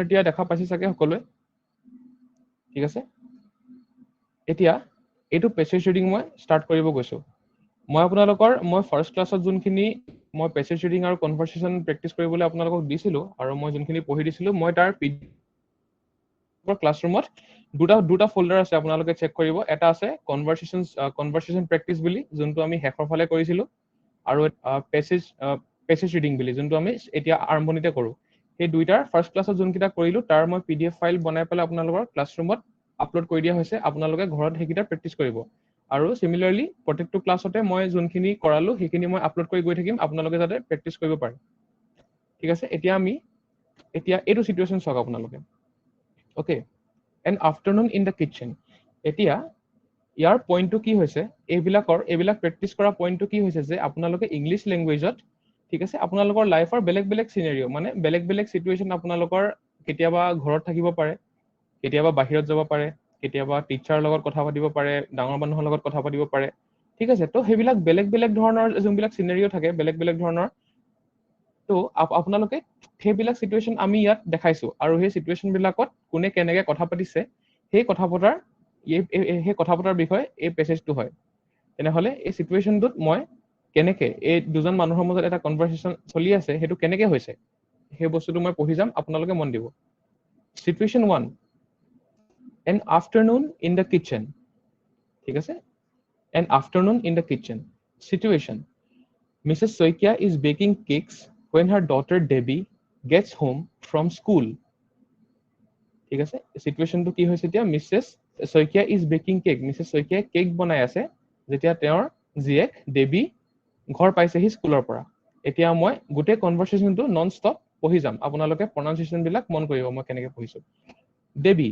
এতিয়া দেখা পাইছে চাগে সকলোৱে ঠিক আছে এতিয়া এইটো পেছেজ ৰিডিং মই ষ্টাৰ্ট কৰিব গৈছো মই ফাৰ্ষ্ট ক্লাছত যোনখিনি মই পেছেজ ৰিডিং আৰু কনভাৰচেচন প্ৰেক্টিছ কৰিবলৈ আপোনালোকক দিছিলো আৰু মই যোনখিনি পঢ়ি দিছিলো মই তাৰ ক্লাছৰুমত দুটা ফল্ডাৰ আছে আপোনালোকে চেক কৰিব এটা আছে কনভাৰচেচন প্ৰেক্টিছ বুলি যোনটো আমি শেষৰ ফালে কৰিছিলো আৰু পেছেজ ৰিডিং বুলি যোনটো আমি এতিয়া আৰম্ভণিতে কৰো সেই দুইটাৰ ফাৰ্ষ্ট ক্লাছত যোনকেইটা কৰিলো তাৰ মই PDF ফাইল বনাই পেলাই আপোনালোকৰ ক্লাছৰুমত আপলোড কৰি দিয়া হৈছে আপোনালোকে ঘৰত সেইকেইটা প্ৰেক্টিছ কৰিব আৰু সিমিলাৰলি প্ৰত্যেকটো ক্লাছতে মই যোনখিনি কৰালো সেইখিনি মই আপলোড কৰি গৈ থাকিম আপোনালোকে যাতে প্ৰেক্টিছ কৰিব পাৰে ঠিক আছে এতিয়া এইটো সিচুৱেচন চাওক আপোনালোকে okay N afternoon in the kitchen এতিয়া ইয়াৰ পইণ্টটো কি হৈছে এইবিলাক প্ৰেক্টিছ কৰা পইণ্টটো কি হৈছে যে আপোনালোকে ইংলিছ লেংগুৱেজত ঠিক আছে আপোনালোকৰ লাইফৰ বেলেগ সিনাৰিও মানে বেলেগ সিচুৱেচন আপোনালোকৰ কেতিয়াবা ঘৰত থাকিব পাৰে কেতিয়াবা বাহিৰত যাব পাৰে কেতিয়াবা টিচাৰৰ লগত কথা পাতিব পাৰে ডাঙৰ মানুহৰ লগত কথা পাতিব পাৰে ঠিক আছে তো সেইবিলাক বেলেগ ধৰণৰ যোনবিলাক সিনাৰিও থাকে বেলেগ ধৰণৰ তো আপোনালোকে সেইবিলাক সিচুৱেচন আমি ইয়াত দেখাইছো আৰু সেই সিচুৱেচন বিলাকত কোনে কেনেকৈ কথা পাতিছে সেই কথা পতাৰ বিষয়ে এই পেছেজটো হয় তেনেহলে এই সিচুৱেচনটোত মই কেনেকৈ এই দুজন মানুহৰ মাজত এটা কনভাৰচেচন চলি আছে সেইটো কেনেকৈ হৈছে সেই বস্তুটো মই পঢ়ি যাম আপোনালোকে মন দিব situation 1 an afternoon in the kitchen ঠিক আছে an afternoon in the kitchen situation Mrs. Soikia is baking cakes when her daughter Debbie gets home from school ঠিক আছে সিচুৱেচনটো কি হৈছে এতিয়া Mrs Soikia is baking cake Mrs Soikia cake বনাই আছে যেতিয়া তেওঁৰ জীয়েক দেবী ঘৰ পাইছেহি স্কুলৰ পৰা এতিয়া মই গোটেই কনভাৰচেচনটো নন ষ্টপ পঢ়ি যাম আপোনালোকে প্ৰনাউন্সিয়েচন বিলাক মন কৰিব মই কেনেকৈ পঢ়িছো দেবী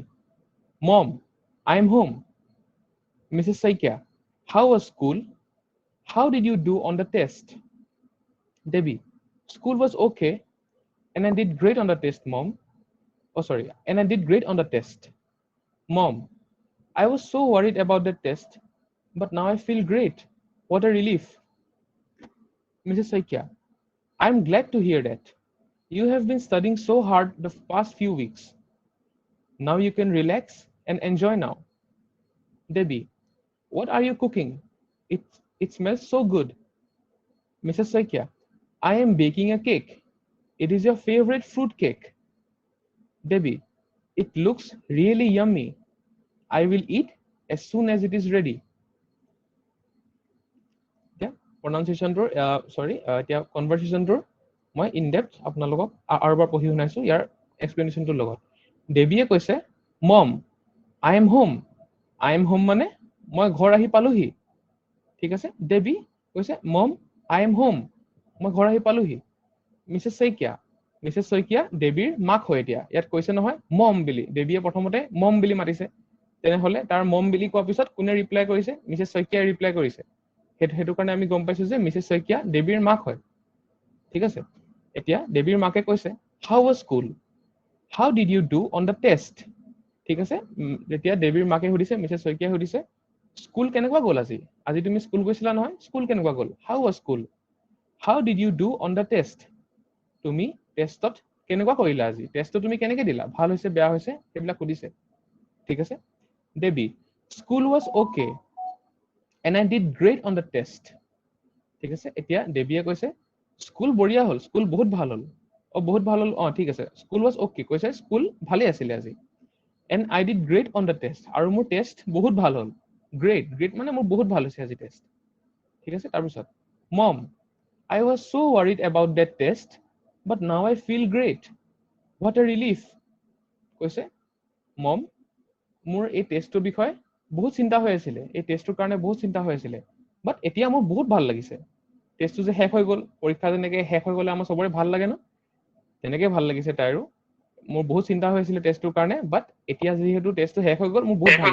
Mom, I'm home. Mrs. Soikia, how was school? How did you do on the test? Debbie, school was okay and I did great on the test, Mom. And I did great on the test. Mom, I was so worried about the test, but now I feel great. What a relief. Mrs. Soikia, I'm glad to hear that. You have been studying so hard the past few weeks. Now you can relax and enjoy now. Debbie, what are you cooking? It smells so good. Mrs. Soikia, I am baking a cake. It is your favorite fruit cake. Debbie, it looks really yummy. I will eat as soon as it is ready. Pronunciation conversation মই in depth আপোনালোকক আৰু এবাৰ পঢ়ি শুনাইছো ইয়াৰ এক্সপ্লেনেশ্যনটোৰ লগত দেৱীয়ে কৈছে mom I am home মানে মই ঘৰ আহি পালোহি ঠিক আছে দেৱী কৈছে মম আই এম হোম মই ঘৰ আহি পালোহি মিছেছ শইকীয়া দেৱীৰ মাক হয় এতিয়া ইয়াত কৈছে নহয় মম বুলি দেৱীয়ে প্ৰথমতে মম বুলি মাতিছে তেনেহলে তাৰ মম বুলি কোৱাৰ পিছত কোনে ৰিপ্লাই কৰিছে মিছেছ শইকীয়াই ৰিপ্লাই কৰিছে সেইটো কাৰণে আমি গম পাইছো যে মিছেছ শইকীয়া দেৱীৰ মাক হয় ঠিক আছে এতিয়া দেৱীৰ মাকে কৈছে how was school how did you do on the test ঠিক আছে যেতিয়া দেৱীৰ মাকে সুধিছে মিছেছ শইকীয়াই সুধিছে স্কুল কেনেকুৱা গ'ল আজি তুমি স্কুল গৈছিলা নহয় স্কুল কেনেকুৱা গ'ল how was school how did you do on the test তুমি টেষ্টত কেনেকুৱা কৰিলা আজি টেষ্টটো তুমি কেনেকৈ দিলা ভাল হৈছে বেয়া হৈছে সেইবিলাক সুধিছে ঠিক আছে Devi school was okay and I did great on the test ঠিক আছে এতিয়া দেৱীয়ে কৈছে স্কুল বঢ়িয়া হ'ল স্কুল বহুত ভাল হ'ল ঠিক আছে স্কুল ৱাজ অ'কে কৈছে স্কুল ভালে আছিলে আজি and I did great on the test আৰু মোৰ টেষ্ট বহুত ভাল হ'ল গ্ৰেট মানে মোৰ বহুত ভাল হৈছে আজি টেষ্ট ঠিক আছে তাৰপিছত মম I was so worried about that test but now I feel great what a relief কৈছে মম মোৰ এই টেষ্টটোৰ বিষয়ে বহুত চিন্তা হৈ আছিলে এই টেষ্টটোৰ কাৰণে বহুত চিন্তা হৈ আছিলে বাট এতিয়া মোৰ বহুত ভাল লাগিছে টেষ্টটো যে শেষ হৈ গ'ল পৰীক্ষা যেনেকৈ শেষ হৈ গ'লে আমাৰ চবৰে ভাল লাগে ন তেনেকৈ ভাল লাগিছে তাইৰো মোৰ বহুত চিন্তা হৈ আছিলে টেষ্টটোৰ কাৰণে বাট এতিয়া যিহেতু টেষ্টটো শেষ হৈ গ'ল মোৰ বহুত ভাল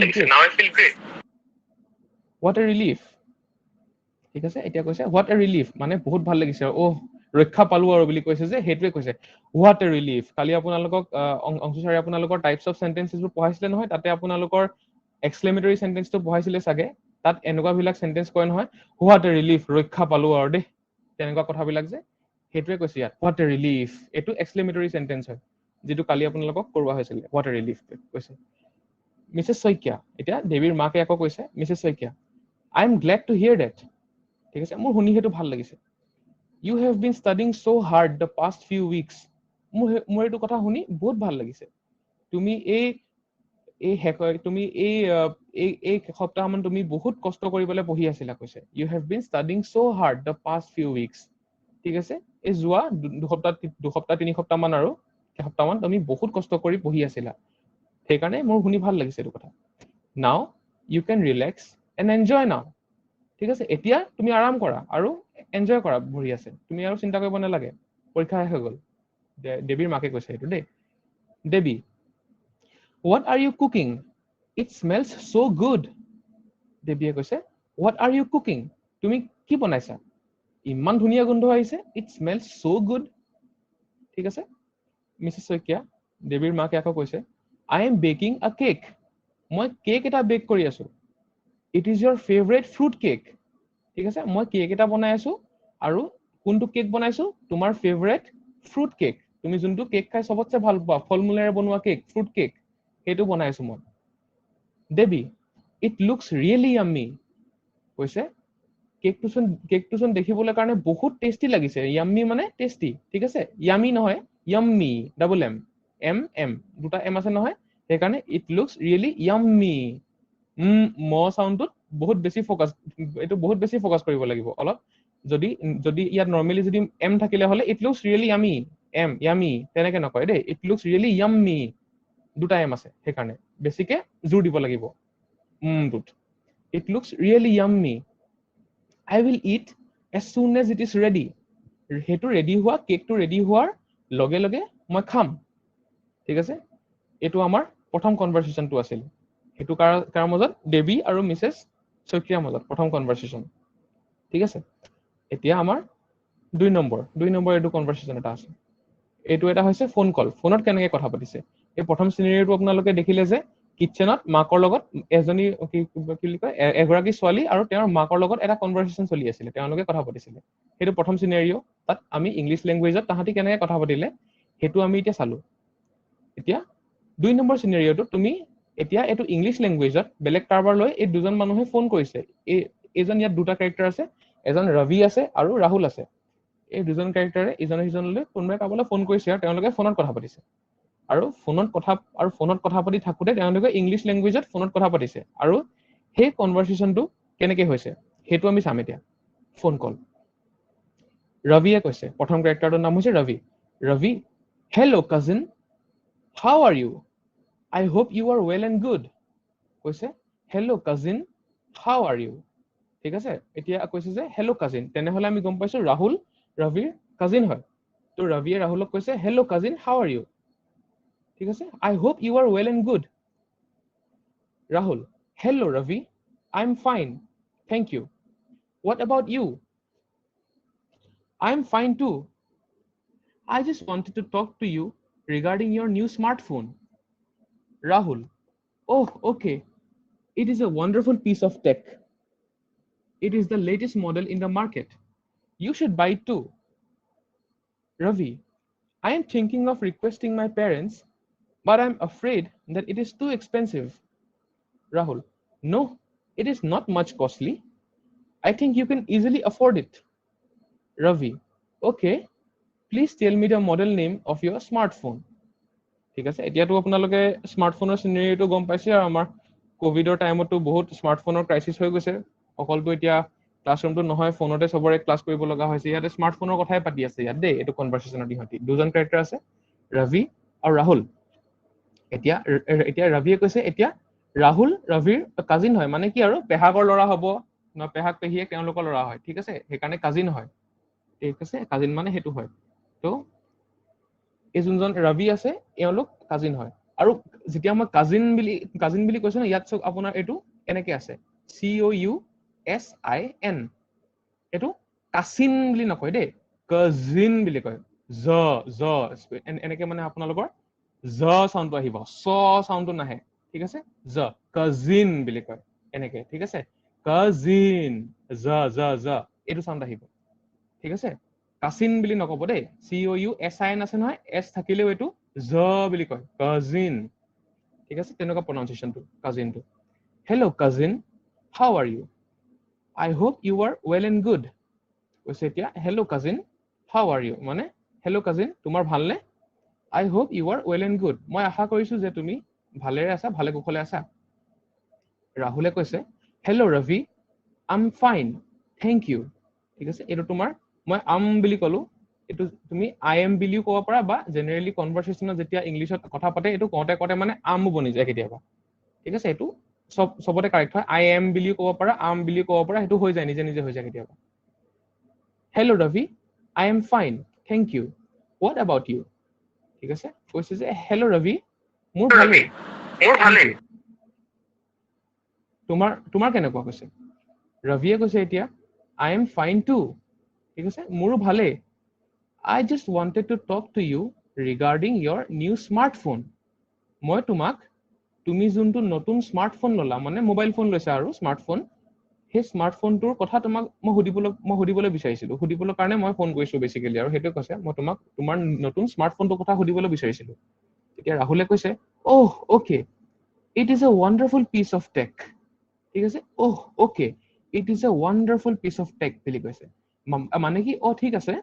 লাগিছে now I feel great what a relief ঠিক আছে এতিয়া কৈছে what a relief মানে বহুত ভাল লাগিছে ৰক্ষা পালো আৰু বুলি কৈছে যে সেইটোৱে কৈছে what a relief কালি আপোনালোকক অংশু ছাৰে আপোনালোকৰ টাইপছ অফ সেন্টেন্সেছবোৰ পঢ়াইছিলে নহয় তাতে আপোনালোকৰ এক্সক্লেমেটৰী সেন্টেন্সটো পঢ়াইছিলে চাগে তাত এনেকুৱাবিলাক সেন্টেন্স কয় নহয় what a relief ৰক্ষা পালো আৰু দেই তেনেকুৱা কথাবিলাক যে সেইটোৱে কৈছে ইয়াত what a relief এইটো এক্সক্লেমেটৰী সেন্টেন্স হয় যেটো কালি আপোনালোকক কৰোৱা হৈছিল ওয়াটাৰ ৰিলিফ কৈছে মিসেস শইকীয়া এতিয়া দেৱীৰ মাকে আকৌ কৈছে Mrs Saikia I am glad to hear that ঠিক আছে মোৰ শুনি হেতু ভাল লাগিছে you have been studying so hard the past few weeks মোৰ এইটো কথা শুনি বহুত ভাল লাগিছে তুমি তুমি এই সপ্তাহমান তুমি বহুত কষ্ট কৰিবলৈ পঢ়ি আছিলা কৈছে you have been studying so hard the past few weeks ঠিক আছে এই যোৱা দুসপ্তাহ তিনি সপ্তাহ মান আৰু এসপ্তাহমান তুমি বহুত কষ্ট কৰি পঢ়ি আছিলা সেইকাৰণে মোৰ শুনি ভাল লাগিছে এইটো কথা now you can relax and enjoy now ঠিক আছে এতিয়া তুমি আৰাম কৰা আৰু এনজয় কৰা বহি আছে তুমি আৰু চিন্তা কৰিব নালাগে পৰীক্ষা শেষ হৈ গ'ল দেৱীৰ মাকে কৈছে এইটো দেই দেৱী what are you cooking it smells so good দেৱীয়ে কৈছে what are you cooking তুমি কি বনাইছা ইমান ধুনীয়া গোন্ধ আহিছে it smells so good ঠিক আছে মিসেস শইকীয়া দেৱীৰ মাকে আকৌ কৈছে I am baking a cake মই কেক এটা বেক কৰি আছো it is your favorite fruit cake ঠিক আছে মই কেক এটা বনাই আছো আৰু কোনটো কেক বনাইছো তোমাৰ ফেভাৰিট ফ্ৰুট কেক তুমি যোনটো কেক খাই সবতছে ভাল পোৱা ফলমূলেৰে বনোৱা কেক ফ্ৰুট কেক সেইটো বনাই আছো মই দেৱী ইট লুকস ৰিয়েলি ইয়াম্মি কৈছে কেকটো চোন দেখিবলৈ কাৰণে বহুত টেষ্টি লাগিছে ইয়াম্মি মানে টেষ্টি ঠিক আছে ইয়ামি নহয় yummy double M M M দুটা এম আছে নহয় সেইকাৰণে ইট লুকস ৰিয়েলি ইয়াম্মি ম সাউন্ডত বহুত বেছি ফোকাস কৰিব লাগিব অলপ যদি ইয়াত নৰমালি যদি এম থাকিলে হলে it looks really yummy M yummy তেনেকে নকয় দেই ইট লুকস ৰিয়েলি ইয়াম্মি দুটা এম আছে সেইকাৰণে বেছিকে জোৰ দিব লাগিব টোত it looks really yummy I will eat as soon as it is ready হেতু ৰেডি হোৱা কেকটো ৰেডি হোৱাৰ লগে লগে মই খাম ঠিক আছে এটো আমাৰ প্ৰথম কনভাৰসেচনটো আছিল হেতু কাৰ মাজত দেৱী আৰু মিসেস শইকীয়াৰ মাজত প্ৰথম কনভাৰসেচন ঠিক আছে এতিয়া আমাৰ 2 নম্বৰ এটো কনভাৰসেচন এটা আছে এটো এটা হৈছে ফোন কল ফোনত কেনেকৈ কথা পাতিছে এই প্ৰথম সিনাৰিওটো আপোনালোকে দেখিলে যে কিচেনত মাকৰ লগত এজনী কি বুলি কয় এগৰাকী ছোৱালী আৰু তেওঁৰ মাকৰ লগত এটা কনভাৰসেচন চলি আছিল তেওঁলোকে কথা পাতিছিল হেতু প্ৰথম সিনাৰিও তাত আমি ইংলিশ ল্যাঙ্গুৱেজত তাহাঁতি কেনেকৈ কথা পাতিলে হেতু আমি এতিয়া চালো এতিয়া 2 নম্বৰ সিনাৰিওটো তুমি এতিয়া এটো ইংলিশ ল্যাঙ্গুৱেজত বেলেগ কাৰবাৰ লৈ এই দুজন মানুহে ফোন কৰিছে এজন ইয়াত দুটা ক্যাৰেক্টাৰ আছে এজন ৰবি আছে আৰু ৰাহুল আছে এই দুজন ক্যাৰেক্টাৰে ইজনে সিজনলৈ কোনোবাই কাবলৈ ফোন কৰিছে আৰু তেওঁলোকে ফোনত কথা পাতিছে আৰু ফোনত কথা পাতি থাকোতে তেওঁলোকে ইংলিশ ল্যাঙ্গুৱেজত ফোনত কথা পাতিছে আৰু সেই কনভাৰসেচনটো কেনেকৈ হৈছে হেতু আমি চাম এতিয়া ফোন কল ৰবিয়ে কৈছে প্ৰথম ক্যাৰেক্টাৰটোৰ নাম হৈছে Rabi hello' cousin how are you I hope you are well and good কৈছে hello' cousin how are you ঠিক আছে এতিয়া কৈছে যে হেল্ল' কাজিন তেনেহলে আমি গম পাইছো ৰাহুল ৰবিৰ কাজিন হয় তো ৰবিয়ে ৰাহুলক কৈছে hello' cousin how are you ঠিক আছে I hope you are well and good Rahul hello Ravi I'm fine thank you what about you I'm fine too I just wanted to talk to you regarding your new smartphone Rahul oh okay it is a wonderful piece of tech it is the latest model in the market you should buy it too Ravi I am thinking of requesting my parents but I'm afraid that it is too expensive Rahul no it is not much costly I think you can easily afford it Ravi okay please tell me the model name of your smartphone ঠিক আছে এতিয়াতো আপোনালোকে স্মাৰ্টফোনৰ সিনাৰিওটো গম পাইছে আৰু আমাৰ কোভিডৰ টাইমতো বহুত স্মাৰ্টফোনৰ ক্ৰাইসিস হৈ গৈছে অকলটো এতিয়া ক্লাছৰুমটো নহয় ফোনতে সবৰে ক্লাছ কৰিব লগা হৈছে ইয়াতে স্মাৰ্টফোনৰ কথাই পাতি আছে ইয়াত দেই এটো কনভাৰসেচনৰ দিহতি দুজন ক্যাৰেক্টাৰ আছে ৰবি আৰু ৰাহুল এতিয়া ৰবিয়ে কৈছে এতিয়া ৰাহুল ৰবিৰ কাজিন হয় মানে কি আৰু পেহাকৰ ল'ৰা হ'ব না পেহাক পেহিয়ে তেওঁলোকৰ ল'ৰা হয় ঠিক আছে সেইকাৰণে কাজিন হয় ঠিক আছে কাজিন মানে হেতু হয় তো এই যোনজন ৰবি আছে এওঁলোক কাজিন হয় আৰু যেতিয়া মই কাজিন বুলি কৈছো না ইয়াত আপোনাৰ এটো এনেকে আছে COUSIN এটো কাজিন বুলি নকয় দেই কাজিন বুলি কয় জ এনেকে মানে আপোনালোকৰ জ সাউন্ডটো আহিব স সাউন্ডটো নাহে ঠিক আছে জ কাজিন বুলি কয় এনেকে ঠিক আছে কাজিন জ এটো সাউন্ড আহিব ঠিক আছে কাজিন বুলি নকব দেই COUSIN আছে নহয় এছ থাকিলেও এটো জ বুলি কয় কাজিন ঠিক আছে তেনেকুৱা প্ৰনাউন্সিয়েচনটো কাজিনটো hello' cousin how are you I hope you are well and good কৈছে এতিয়া hello' cousin how are you মানে হেল্ল' কাজিন তোমাৰ ভালনে I hope you are well and good মই আশা কৰিছো যে তুমি ভালেৰে আছা ভালে কুশলে আছা ৰাহুলে কৈছে hello' Ravi I am fine thank you ঠিক আছে এইটো তোমাৰ মই বুলি ক'লো এইটো তুমি আই এম বুলিও ক'ব পাৰা বা জেনেৰেলি কনভাৰচেশ্যনত যেতিয়া ইংলিছত কথা পাতে এইটো কওঁতে কওঁতে মানে বনি যায় কেতিয়াবা ঠিক আছে এইটো চবতে কাৰেক্ট হয় আই এম বুলিও ক'ব পাৰা বুলিও ক'ব পাৰা সেইটো হৈ যায় নিজে নিজে হৈ যায় কেতিয়াবা hello' Ravi I am fine thank you what about you ঠিক আছে কৈছে যে হেল্ল' ৰভি মোৰ ভালেই তোমাৰ কেনেকুৱা কৈছে ৰভিয়ে কৈছে এতিয়া আই এম ফাইন টু ঠিক আছে মোৰো ভালেই I just wanted to talk to you regarding your new smartphone. মই তোমাক তুমি যোনটো নতুন স্মাৰ্টফোন ললা মানে মোবাইল ফোন লৈছা আৰু স্মাৰ্টফোন সেই স্মাৰ্টফোনটোৰ কথা তোমাক মই সুধিবলৈ বিচাৰিছিলো সুধিবলৈ কাৰণে মই ফোন কৰিছো বেচিকেলি আৰু সেইটোৱে কৈছে মই তোমাক তোমাৰ নতুন স্মাৰ্টফোনটোৰ কথা সুধিবলৈ বিচাৰিছিলো এতিয়া ৰাহুলে কৈছে oh okay it is a wonderful piece of cake ঠিক আছে oh okay it is a wonderful piece of cake বুলি কৈছে মানে কি ঠিক আছে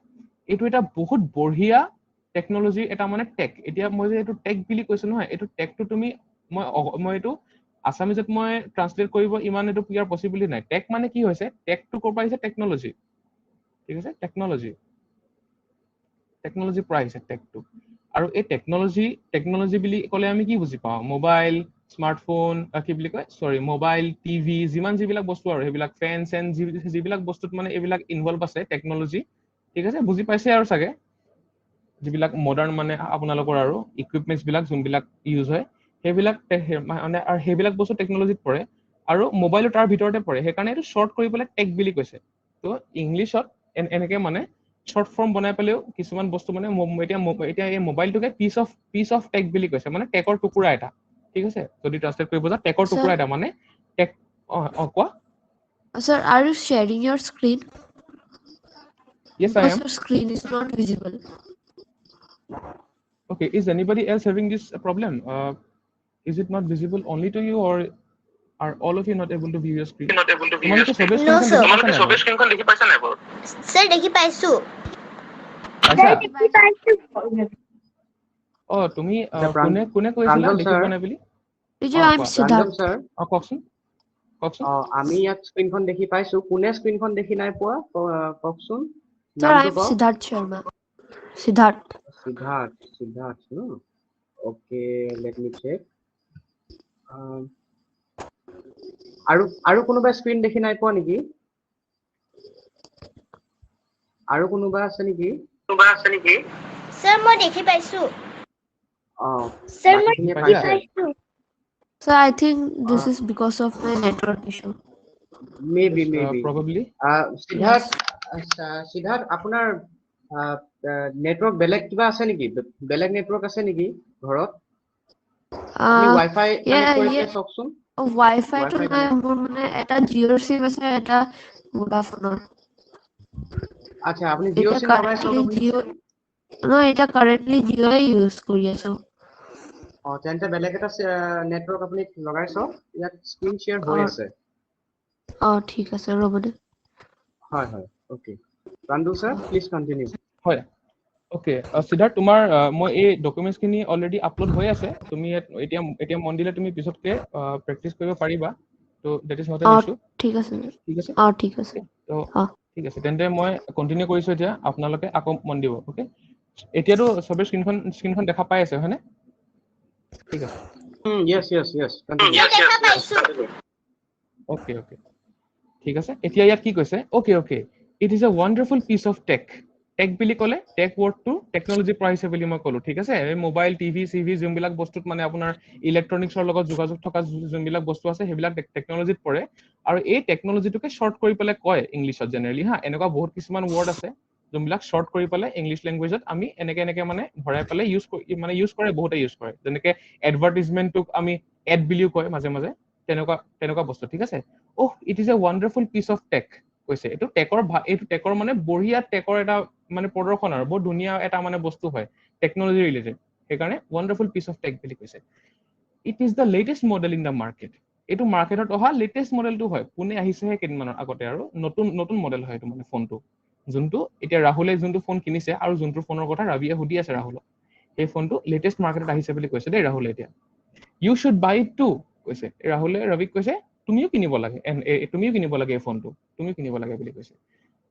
এইটো এটা বহুত বঢ়িয়া টেকনলজিৰ এটা মানে টেক এতিয়া মই যে এইটো টেক বুলি কৈছো নহয় এইটো টেকটো তুমি মই এইটো আছামিজত মই ট্ৰান্সলেট কৰিব ইমান এইটো ক্লিয়াৰ পচিবিলিটি নাই টেক মানে কি হৈছে টেকটো ক'ৰ পৰা আহিছে টেকনলজি ঠিক আছে টেকনলজিৰ পৰা আহিছে টেকটো আৰু এই টেকনলজি বুলি ক'লে আমি কি বুজি পাওঁ মোবাইল স্মাৰ্টফোন কি বুলি কয় মোবাইল টিভি যিবিলাক বস্তু আৰু সেইবিলাক ফেন চেন যিবিলাক বস্তুত মানে এইবিলাক ইনভলভ আছে টেকনলজি ঠিক আছে বুজি পাইছে আৰু চাগে যিবিলাক মডাৰ্ণ মানে আপোনালোকৰ আৰু ইকুইপমেণ্টছ বিলাক যোনবিলাক ইউজ হয় সেইবিলাক মানে আৰু সেইবিলাক বস্তু টেকনলজিত পৰে আৰু মোবাইলো তাৰ ভিতৰতে পৰে সেইকাৰণে এইটো শ্বৰ্ট কৰি পেলাই টেক বুলি কৈছে তো ইংলিছত এনেকে মানে শ্বৰ্ট ফৰ্ম বনাই পেলাইও কিছুমান বস্তু মানে এতিয়া এই মোবাইলটোকে পিচ অফ টেক বুলি কৈছে মানে টেকৰ টুকুৰা এটা ঠিক আছে যদি ট্ৰান্সলেট কৰিব যাওঁ টেকৰ টুকুৰা এটা মানে টেক কোৱা Sir, are you sharing your screen? Yes, I am. Your screen is not visible. Okay, is anybody else having this problem? Is it not visible only to you or are all of you not able to view your screen? Not able to view your screen. No, sir. তোমালোকে সবে স্ক্ৰিনখন দেখি পাইছা নাই বাৰু? Sir দেখি পাইছো তুমি কোনে কৈছিলা দেখি পোৱা নাই বুলি I'm Siddharth. sir. কওকচোন আমি ইয়াত স্ক্ৰিনখন দেখি পাইছো কোনে স্ক্ৰিনখন দেখি নাই পোৱা কওকচোন Sir, I'm Siddharth Sharma. Siddharth. No? Okay, let me check. আৰু কোনোবা স্ক্ৰিন দেখি নাই পোৱা নেকি আৰু কোনোবা আছে নেকি স্যার মই দেখি পাইছো স্যার মই দেখি পাইছো So I think this is because of my network issue. Maybe. Probably. Siddharth, আপোনাৰ নেটৱৰ্ক বেলেগ কিবা আছে নেকি বেলেগ নেটৱৰ্ক আছে নেকি ঘৰত আপুনি ওয়াইফাই কানেক্ট কৰিছে চাওকচোন ওয়াইফাই তো নাই মোৰ মানে এটা জিঅ সিম আছে এটা ভোডাফোনৰ আচ্ছা আপুনি জিঅ সিম লগাইছে এটা কাৰেন্টলি জিঅ ইউজ কৰি আছো তেন্তে বেলেগ এটা নেটৱৰ্ক আপুনি লগাইছ ইয়াত স্ক্ৰিন শেয়াৰ হৈ আছে ঠিক আছে ৰ'ব দে হয় ওকে ৰান্দু স্যাৰ প্লিজ কন্টিনিউ হয় ওকে সিদ্ধাৰ্থ তোমাৰ মই এই ডকুমেন্টছ খিনি অলৰেডি আপলোড হৈ আছে তুমি এতিয়া মন দিলে তুমি পিছতকে প্ৰেক্টিছ কৰিব পাৰিবা তো that is not an issue ঠিক আছে তো ঠিক আছে তেন্তে মই কন্টিনিউ কৰিছো এতিয়া আপোনালোকে আকৌ মন দিব ওকে এতিয়াতো সবে স্ক্ৰিনখন দেখা পাই আছে হয়নে ঠিক আছে yes দেখা পাইছো ওকে ঠিক আছে এতিয়া ইয়াত কি কৈছে okay it is a wonderful piece of cake বুলি ক'লে টেক ৱৰ্ডটো টেকনলজি পৰা আহিছে বুলি মই ক'লো ঠিক আছে এই মোবাইল টিভি চিভি যোনবিলাক বস্তুত মানে আপোনাৰ ইলেক্ট্ৰনিক্সৰ লগত যোগাযোগ থকা যোনবিলাক বস্তু আছে সেইবিলাক টেকনলজিত পৰে আৰু এই টেকনলজিটোকে শ্বৰ্ট কৰি পেলাই কয় ইংলিছত জেনেৰেলি এনেকুৱা বহুত কিছুমান ৱৰ্ড আছে যোনবিলাক শ্বৰ্ট কৰি পেলাই ইংলিছ লেংগুৱেজত আমি এনেকে মানে ভৰাই পেলাই ইউজ কৰে বহুতে ইউজ কৰে যেনেকে এডভাৰটাইজমেণ্টটোক আমি এড বুলিও কয় মাজে মাজে তেনেকুৱা বস্তু ঠিক আছে it is a wonderful piece of cake কৈছে এইটো টেকৰ মানে বঢ়িয়া টেকৰ এটা মানে প্ৰদৰ্শন আৰু বহুত ধুনীয়া এটা মানে বস্তু হয় টেকনলজি ৰিলেটেড সেইকাৰণে wonderful piece of tech বুলি কৈছে it is the latest model in the market এইটো মাৰ্কেটত অহা লেটেষ্ট মডেলটো হয় পুনে আহিছেহে কেইদিনমানৰ আগতে আৰু নতুন মডেল হয় এইটো মানে ফোনটো যোনটো এতিয়া ৰাহুলে যোনটো ফোন কিনিছে আৰু যোনটো ফোনৰ কথা ৰাবিয়ে সুধি আছে ৰাহুলক সেই ফোনটো লেটেষ্ট মাৰ্কেটত আহিছে বুলি কৈছে দেই ৰাহুলে এতিয়া you should buy it too কৈছে ৰাহুলে ৰবিক কৈছে তুমিও কিনিব লাগে এই ফোনটো তুমিও কিনিব লাগে বুলি কৈছে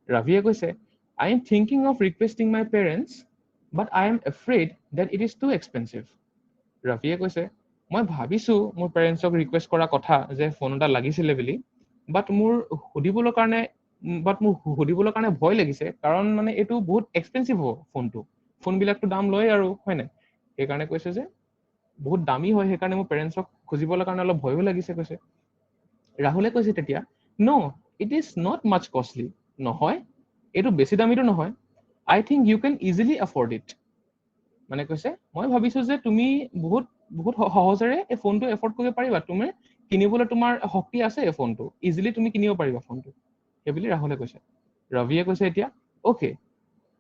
ৰাবিয়ে কৈছে I am thinking of requesting my parents but I am afraid that it is too expensive ৰাবিয়ে কৈছে মই ভাবিছো মোৰ পেৰেণ্টছক ৰিকুৱেষ্ট কৰা কথা যে ফোন এটা লাগিছিলে বুলি বাট মোৰ সুধিবলৈ কাৰণে ভয় লাগিছে কাৰণ মানে এইটো বহুত এক্সপেন্সিভ হ'ব ফোনবিলাকটো দাম লয় আৰু হয় নাই সেইকাৰণে কৈছে যে বহুত দামী হয় সেইকাৰণে মোৰ পেৰেণ্টছক খুজিবলৈ কাৰণে অলপ ভয়ো লাগিছে কৈছে ৰাহুলে কৈছে তেতিয়া no it is not much costly নহয় এইটো বেছি দামীটো নহয় I think you can easily afford it মানে কৈছে মই ভাবিছো যে তুমি বহুত সহজৰে এই ফোনটো এফৰ্ড কৰিব পাৰিবা তুমি কিনিবলৈ তোমাৰ শক্তি আছে এই ফোনটো ইজিলি তুমি কিনিব পাৰিবা ফোনটো সেইবুলি ৰাহুলে কৈছে ৰবিয়ে কৈছে এতিয়া okay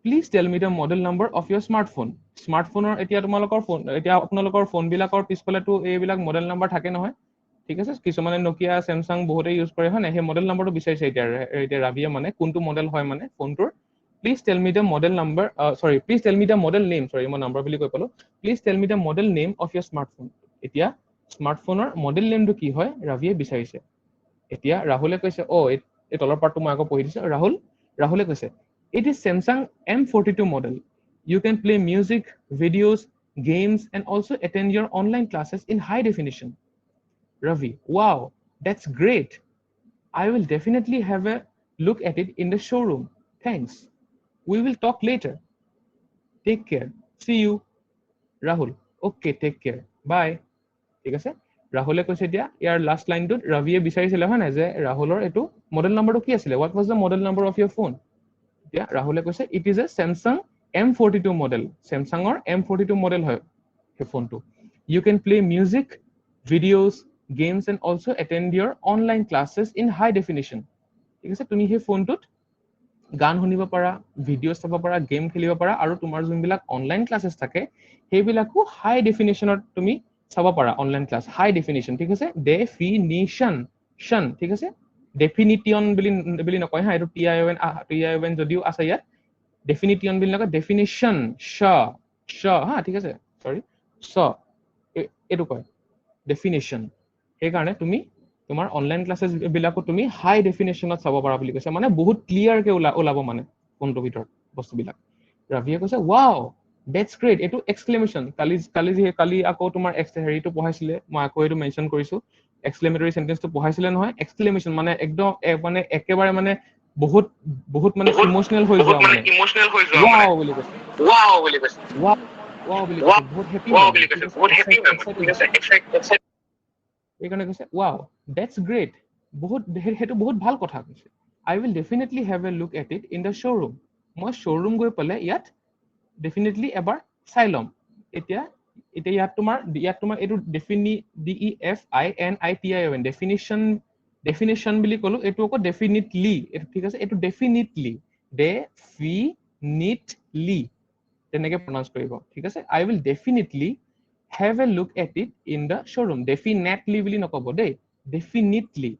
please tell me the model number of your স্মাৰ্টফোনৰ এতিয়া আপোনালোকৰ ফোনবিলাকৰ পিছফালেতো এইবিলাক মডেল নাম্বাৰ থাকে নহয় ঠিক আছে কিছুমানে নকিয়া স্যামসাং বহুতে ইউজ কৰে হয় নাই সেই মডেল নাম্বাৰটো বিচাৰিছে এতিয়া ৰাবিয়ে মানে কোনটো মডেল হয় মানে ফোনটোৰ please tell me the model number please tell me the model name মই নাম্বাৰ বুলি কৈ পালো please tell me the model name of your smartphone এতিয়া স্মাৰ্টফোনৰ মডেল নেমটো কি হয় ৰাবিয়ে বিচাৰিছে এতিয়া ৰাহুলে কৈছে এই তলৰ পাৰ্টটো মই আকৌ পঢ়ি দিছো ৰাহুলে কৈছে it is Samsung M42 model you can play music videos games and also attend your online classes in high definition Ravi wow that's great I will definitely have a look at it in the showroom thanks we will talk later take care see you Rahul okay take care bye ঠিক আছে ৰাহুলে কৈছে এতিয়া ইয়াৰ last লাইনটোত ৰবিয়ে বিচাৰিছিলে হয় নাই যে ৰাহুলৰ এইটো মডেল নাম্বাৰটো কি আছিলে what was the model number of your phone এতিয়া ৰাহুলে কৈছে it is a Samsung M42 model Samsungৰ M42 model হয় সেই ফোনটো you can play music videos games and also attend your online classes in high definition ঠিক আছে তুমি সেই ফোনটোত গান শুনিব পাৰা ভিডিঅ' চাব পাৰা গেম খেলিব পাৰা আৰু তোমাৰ যোনবিলাক অনলাইন ক্লাছেছ থাকে সেইবিলাকো হাই ডেফিনিশ্যনত তুমি চাব পাৰা অনলাইন ক্লাছ হাই ডেফিনিশ্যন ঠিক আছে ডেফিনিশ্যন ঠিক আছে ডেফিনিটিয়ন বুলি নকয় হা এইটো TION যদিও আছে ইয়াত ডেফিনিটিয়ন বুলি নকয় ডেফিনিশ্যন হা ঠিক আছে সৰি এইটো কয় ডেফিনিশ্যন সেইকাৰণে তুমি তোমাৰ অনলাইন ক্লাছেছ বিলাকো তুমি হাই ডেফিনিশ্যনত চাব পাৰা বুলি কৈছে মানে বহুত ক্লিয়াৰকে ওলাব মানে ফোনটোৰ ভিতৰত বস্তুবিলাক ৰাবিয়ে কৈছে ৱাও দ্যাটছ গ্ৰেট এইটো এক্সক্লেমেশ্যন কালি আকৌ তোমাৰ হেৰিটো পঢ়াইছিলে মই আকৌ এইটো মেনশ্যন কৰিছো এক্সক্লেমেটৰী সেন্টেন্সটো পঢ়াইছিলে নহয় এক্সক্লেমেশ্যন মানে একদম মানে একেবাৰে মানে বহুত মানে ইমোচনেল হৈ যোৱা মানে ৱাও বুলি কৈছে ৱাও বুলি কৈছে বহুত হেপী ঠিক আছে এইকাৰণে কৈছে ৱাও দ্যাটছ গ্ৰেট সেইটো বহুত ভাল কথা কৈছে I will definitely have a look at it in the showroom মই শ্ব'ৰুম গৈ পেলাই ইয়াত ডেফিনেটলি এবাৰ চাই ল'ম এতিয়া ইয়াত তোমাৰ এইটো DEFINITION ডেফিনিশ্যন বুলি ক'লো এইটো আকৌ ডেফিনিটলি এইটো ঠিক আছে এইটো ডেফিনিটলি তেনেকে প্ৰনাউন্স কৰিব ঠিক আছে I will definitely have a look at it in the showroom definitely বুলি নকব দেই definitely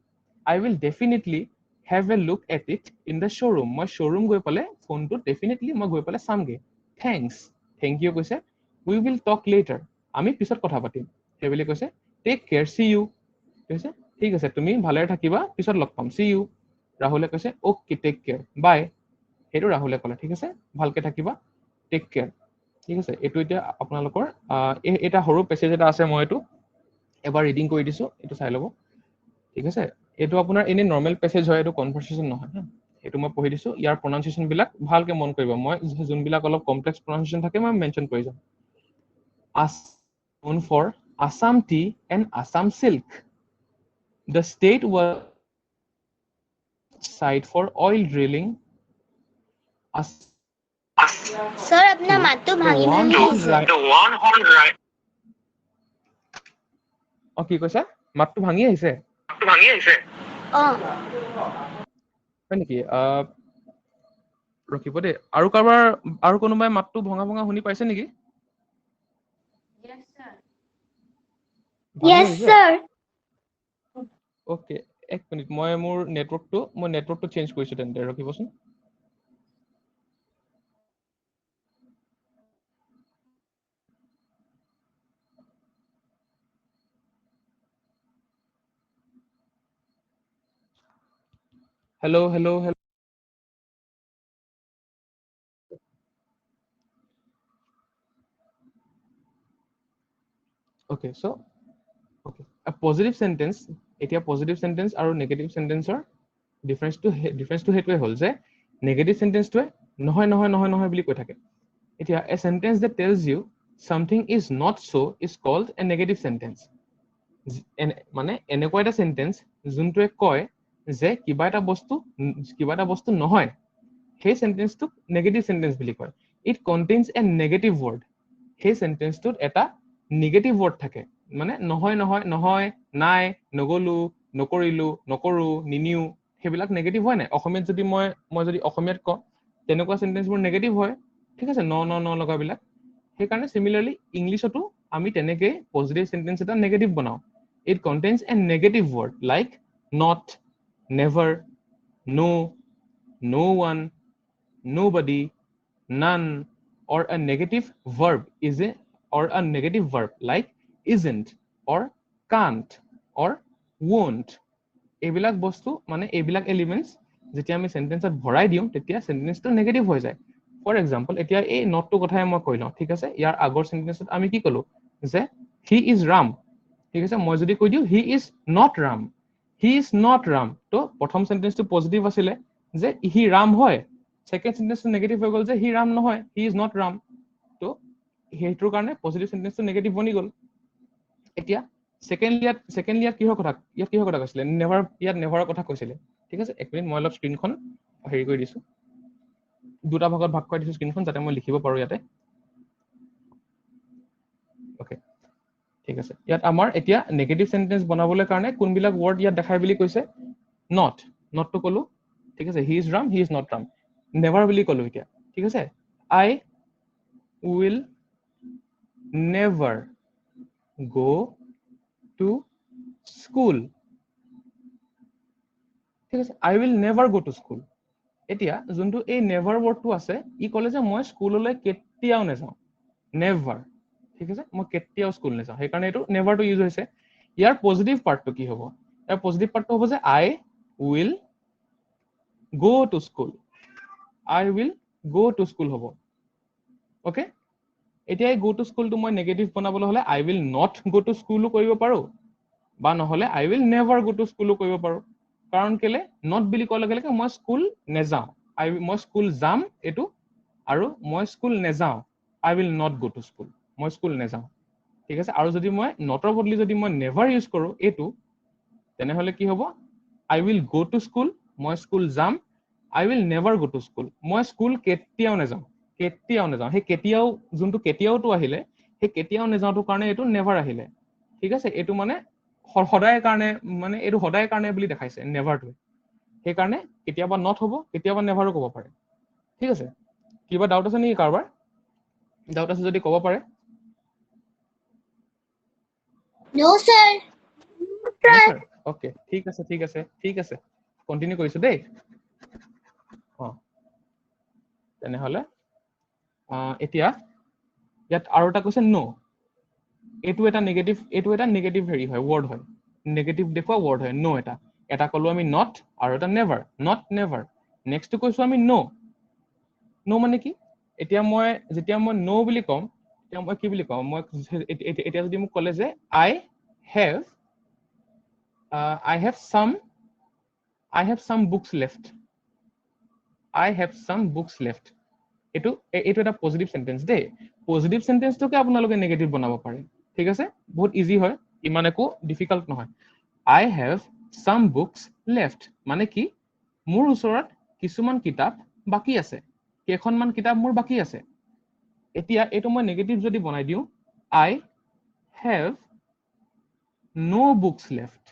I will definitely have a look at it in the showroom মই showroom গৈ পালে ফোনটো definitely মই গৈ পালে চামগে thank you কৈছে we will talk later আমি পিছত কথা পাতিম সেইবুলি কৈছে take care see you কৈছে ঠিক আছে তুমি ভালে থাকিবা পিছত লগ পাম see you ৰাহুলে কৈছে okay take care bye সেইটো ৰাহুলে ক'লে ঠিক আছে ভালকে থাকিবা take care ঠিক আছে এইটো এতিয়া আপোনালোকৰ এটা সৰু পেছেজ এটা আছে মই এইটো এবাৰ ৰিডিং কৰি দিছো এইটো চাই ল'ব ঠিক আছে এইটো আপোনাৰ এনে নৰ্মেল পেছেজ হয় এইটো কনভাৰসেচন নহয় হা এইটো মই পঢ়ি দিছো ইয়াৰ প্ৰনাউন্সিয়েচন বিলাক ভালকে মন কৰিব মই যোনবিলাক অলপ কমপ্লেক্স প্ৰনাউন্সিয়েচন থাকে মই মেনশ্যন কৰি যাম known for Assam tea and Assam silk the state was site for oil drilling Sir, अपना मातु भांगी भांगी কি কৈছা মাতটো ভাঙি আহিছে হয় নেকি ৰখিব দেই আৰু কোনোবাই মাতটো ভঙা শুনি পাইছে নেকি Yes, sir. ওকে এক মিনিট মই মোৰ নেটৱৰ্কটো চেঞ্জ কৰিছো তেন্তে ৰখিবচোন hello' hello' hello' Okay, so okay, a positive sentence. এতিয়া positive sentence আৰু negative sentenceৰ difference টো সেইটোৱে হ'ল যে negative sentenceটোৱে নহয় নহয় নহয় নহয় বুলি কৈ থাকে এতিয়া a sentence that tells you something is not so is called a negative sentence মানে এনেকুৱা এটা sentence যোনটোৱে কয় যে কিবা এটা বস্তু নহয় সেই sentenceটোক negative sentence বুলি কয় it contains a negative word সেই sentenceটোত এটা negative word থাকে মানে নহয় নহয় নহয় নাই নগলো নকৰিলো নকৰো নিনিও সেইবিলাক negative হয় নাই অসমীয়াত যদি মই যদি অসমীয়াত কওঁ তেনেকুৱা সেন্টেন্সবোৰ negative হয় ঠিক আছে ন লগাবিলাক সেইকাৰণে similarly ইংলিছতো আমি তেনেকে positive sentence এটা negative বনাও it contains a negative word like not never no no one nobody none or a negative verb or a negative verb like isn't or can't or won't এইবিলাক বস্তু মানে এইবিলাক elements যেতিয়া আমি সেন্টেন্সত ভৰাই দিওঁ তেতিয়া সেন্টেন্সটো নেগেটিভ হৈ যায় ফৰ এক্সাম্পল এতিয়া এই নটটো কথাই মই কৈ লওঁ ঠিক আছে ইয়াৰ আগৰ সেন্টেন্সত আমি কি কলো যে হি ইজ ৰাম ঠিক আছে মই যদি কৈ দিওঁ হি ইজ নট ৰাম তো প্ৰথম সেন্টেন্সটো পজিটিভ আছিলে যে হি ৰাম হয় সেকেন্ড সেন্টেন্সটো নেগেটিভ হৈ গ'ল যে হি ৰাম নহয় হি ইজ নট ৰাম তো সেইটোৰ কাৰণে পজিটিভ সেন্টেন্সটো নেগেটিভ বনি গ'ল এতিয়া সেকেন্ড ইয়াত কিহৰ কথা কৈছিলে নেভাৰৰ কথা কৈছিলে ঠিক আছে এক মিনিট মই অলপ স্ক্ৰীনখন হেৰি কৰি দিছো দুটা ভাগত ভাগ কৰি দিছো স্ক্ৰীনখন যাতে মই লিখিব পাৰো ইয়াতে ওকে ঠিক আছে ইয়াত আমাৰ এতিয়া নেগেটিভ সেন্টেন্স বনাবলৈ কাৰণে কোনবিলাক ওয়াৰ্ড ইয়াত দেখাই বুলি কৈছে নটটো কলো ঠিক আছে he is Ram he is not Ram never বুলি কলো এতিয়া ঠিক আছে I will never go to school ঠিক আছে I will never go to school এতিয়া যোনটো এই never wordটো আছে ই ক'লে যে মই স্কুললৈ কেতিয়াও নাযাওঁ never ঠিক আছে মই কেতিয়াও স্কুল নাযাওঁ সেইকাৰণে এইটো never টো ইউজ হৈছে ইয়াৰ পজিটিভ পাৰ্টটো কি হ'ব ইয়াৰ পজিটিভ পাৰ্টটো হ'ব যে I will go to school হ'ব ওকে এতিয়া এই go to school টো মই নেগেটিভ বনাবলৈ হলে I will not go to school কৰিব পাৰো বা নহলে I will never go to school কৰিব পাৰো কাৰণ কেলে not বুলি কোৱাৰ লগে লগে মই স্কুল নেযাওঁ মই স্কুল যাম এইটো আৰু মই স্কুল নেযাওঁ I will not go to school মই স্কুল নেযাওঁ ঠিক আছে আৰু যদি মই নটৰ বদলি যদি মই never ইউজ কৰো এইটো তেনেহলে কি হ'ব I will go to school মই স্কুল যাম I will never go to school মই স্কুল কেতিয়াও নাযাওঁ সেই কেতিয়াও যোনটো কেতিয়াওটো আহিলে সেই কেতিয়াও নাযাওঁটোৰ কাৰণে এইটো নেভাৰ আহিলে ঠিক আছে এইটো মানে সদায় কাৰণে বুলি দেখাইছে নেভাৰটো সেইকাৰণে কেতিয়াবা নট হ'ব কেতিয়াবা নেভাৰো ক'ব পাৰে ঠিক আছে কিবা ডাউট আছে নেকি কাৰোবাৰ ডাউট আছে যদি ক'ব পাৰে No, sir. ওকে ঠিক আছে কন্টিনিউ কৰিছো দেই তেনেহলে এতিয়া ইয়াত আৰু এটা কৈছে নো এইটো এটা নেগেটিভ হেৰি হয় ৱৰ্ড হয় নেগেটিভ দেখুৱা ৱৰ্ড হয় নো এটা কলো আমি নট আৰু এটা নেভাৰ নেক্সটটো কৈছো আমি নো মানে কি যেতিয়া মই নো বুলি কম তেতিয়া মই কি বুলি কম মই এতিয়া যদি মোক ক'লে যে I have some books left এইটো এটা পজিটিভ সেন্টেন্স দেই পজিটিভ সেন্টেন্সটোকে আপোনালোকে নেগেটিভ বনাব পাৰে ঠিক আছে বহুত ইজি হয় ইমান একো ডিফিকাল্ট নহয় I have some books left মানে কি মোৰ ওচৰত কিছুমান কিতাপ বাকি আছে কেইখনমান কিতাপ মোৰ বাকি আছে এতিয়া এইটো মই নেগেটিভ যদি বনাই দিওঁ I have no books left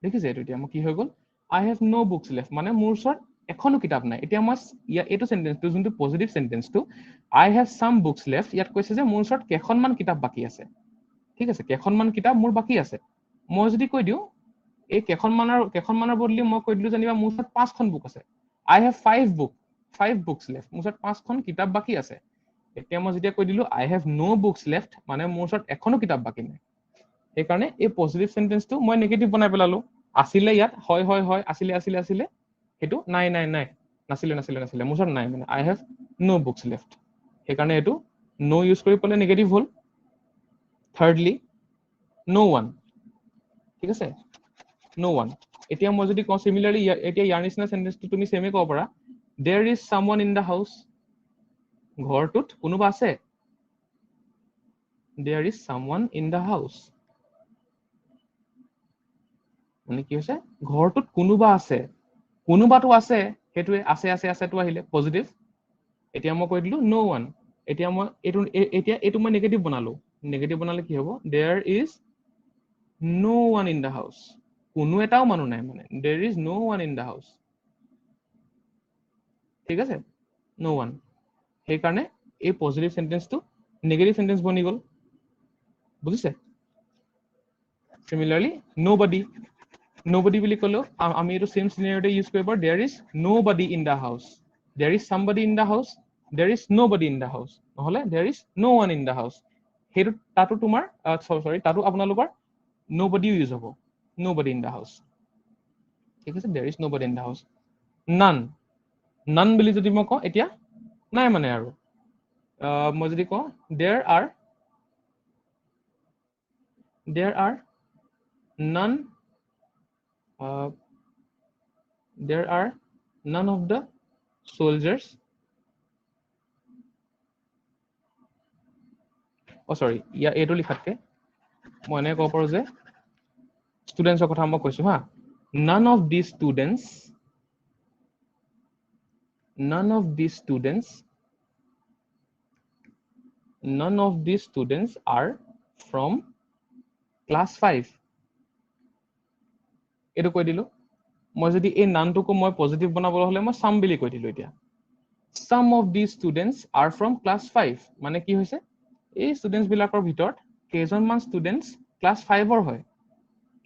দেখিছে এইটো এতিয়া মোৰ কি হৈ গ'ল I have no books left মানে মোৰ ওচৰত এখনো কিতাপ নাই এতিয়া মই এইটো সেন্টেন্সটো যোনটো positive সেন্টেন্সটো I have some books left ইয়াত কৈছে যে মোৰ ওচৰত কেখনমান কিতাপ বাকি আছে ঠিক আছে কেখনমান কিতাপ মোৰ বাকি আছে মই যদি কৈ দিও এই কেখনমানৰ বদলি মই কৈ দিলো জানিবা মোৰ ওচৰত 5খন বুক আছে I have 5 books left মোৰ ওচৰত 5খন কিতাপ বাকি আছে এতিয়া মই যেতিয়া কৈ দিলো I have no books left মানে মোৰ ওচৰত এখনো কিতাপ বাকি নাই এই কাৰণে এই পজিটিভ সেন্টেন্সটো মই নেগেটিভ বনাই পেলালো আছিলে ইয়াত হয় আছিলে হেতু নাই নাছিলে মোৰ ওচৰত নাই মানে I have no books left এই কাৰণে এটো no ইউজ কৰি পেলে নেগেটিভ হল thirdly no one ঠিক আছে no one এতিয়া মই যদি কওঁ similarly এতিয়া ইয়াৰ নিচিনা সেন্টেন্সটো তুমি সেমে ক'ব পাৰা there is someone in the house ঘৰটোত কোনোবা আছে there is someone in the house মানে কি হৈছে ঘৰটোত কোনোবা আছে কোনোবাটো আছে হেতুৱে আছে তো আহিলে পজিটিভ এতিয়া মই কৈ দিলো no one এতিয়া মই এটো মই নেগেটিভ বনালে কি হ'ব there is no one in the house কোনো এটাও মানুহ নাই মানে there is no one in the house ঠিক আছে no one সেই কাৰণে এই পজিটিভ সেন্টেন্সটো নেগেটিভ সেন্টেন্স বনি গল বুজিছে similarly nobody বুলি কলো আমি এটো সেম সিনাৰিওতে ইউজ কৰিব পাৰো there is nobody in the house there is somebody in the house there is nobody in the house নহলে there is no one in the house হেতু তাতো তোমাৰ সৰি তাতো আপোনালোকৰ nobody ইউজ হ'ব nobody in the house ঠিক আছে there is nobody in the house none বুলি যদি মই কওঁ এতিয়া নাই মানে আৰু মই যদি কওঁ there are none there are none of the soldiers sorry এইটো লিখাতকে মই এনে ক'ব পাৰো যে ষ্টুডেন্টছৰ কথা মই কৈছো হা none of these students are from class 5 এটো কৈ দিলো মই যদি এই নানটোকো মই পজিটিভ বনাবলৈ হলে মই some বুলি কৈ দিলো এতিয়া some of these students are from class 5 মানে কি হৈছে এই ষ্টুডেন্টস বিলাকৰ ভিতৰত কেইজনমান ষ্টুডেন্টস ক্লাস 5 ৰ হয়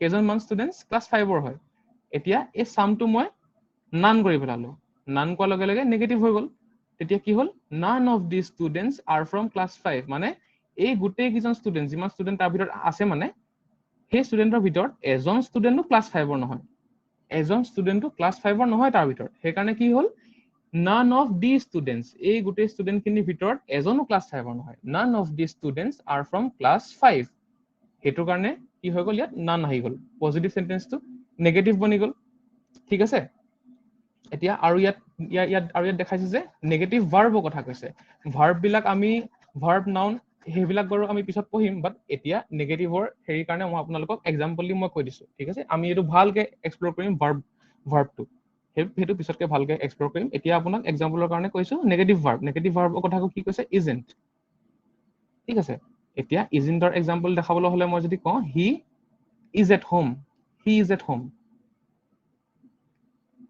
কেইজনমান ষ্টুডেন্টস ক্লাস 5 ৰ হয় এতিয়া এই সামটো মই নান কৰি পেলালো নান কোৱাৰ লগে লগে নেগেটিভ হৈ গল তেতিয়া কি হল none of these students are from class 5 মানে এই গোটেই কিজন ষ্টুডেন্ট যিমান ষ্টুডেন্ট তাৰ ভিতৰত আছে মানে সেই ষ্টুডেন্টৰ ভিতৰত এজন ষ্টুডেন্টও ক্লাস 5 ৰ নহয় এজন ষ্টুডেন্টও ক্লাস 5 ৰ নহয় তাৰ ভিতৰত সেই কাৰণে কি হল none of these students এই গোটেই ষ্টুডেন্ট খিনিৰ ভিতৰত এজনো ক্লাস 5 ৰ নহয় none of these students are from class 5 হেতু কাৰণে কি হৈ গল ইয়াত none আহি গল পজিটিভ সেন্টেন্সটো নেগেটিভ বনি গল ঠিক আছে এতিয়া আৰু ইয়াত দেখাইছে যে নেগেটিভ ভাৰ্বৰ কথা কৈছে ভাৰ্ব বিলাক আমি ভাৰ্ব নাউন হেবিলাক বাৰু আমি পিছত পঢ়িম বাট এতিয়া নেগেটিভৰ হেৰি কাৰণে মই আপোনালোকক এক্সাম্পল দি মই কৈ দিছো ঠিক আছে আমি এটো ভালকে এক্সপ্লোৰ কৰিম ভাৰ্বটো হেতু পিছতকে ভালকে এক্সপ্লোৰ কৰিম এতিয়া আপোনাক এক্সাম্পলৰ কাৰণে কৈছো নেগেটিভ ভাৰ্বৰ কথাটো কি কৈছে isn't ঠিক আছে এতিয়া isn'tৰ এক্সাম্পল দেখাবলৈ হলে মই যদি কওঁ he is at home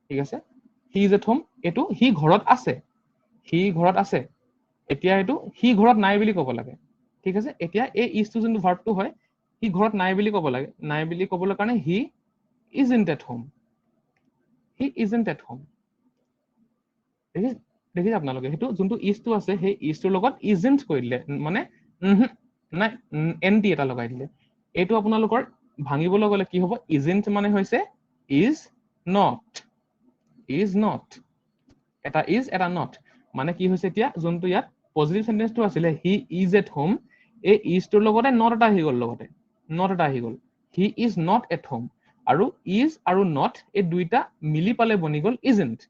ঠিক আছে he is at home এটো he ঘৰত আছে এতিয়া এটো he ঘৰত নাই বুলি ক'ব লাগে ঠিক আছে এতিয়া এই is টো যোনটো ভাৰ্বটো হয় he ঘৰত নাই বুলি ক'ব লাগে নাই বুলি ক'বলৈ কাৰণে he isn't at home দেখিছে আপোনালোকে হেতু যোনটো is টো আছে সেই is টোৰ লগত isn't কৈ দিলে মানে নাই nt এটা লগাই দিলে এটো আপোনালোকৰ ভাঙিবলৈ গলে কি হ'ব isn't মানে হৈছে is not এটা is এটা not মানে কি হৈছে এতিয়া যোনটো ইয়াত পজিটিভ সেন্টেন্সটো আছিলে he is at home এই is টোৰ লগতে not এটা আহি গল he is not at home আৰু is আৰু not এই দুইটা মিলি পালে বনি গল isn't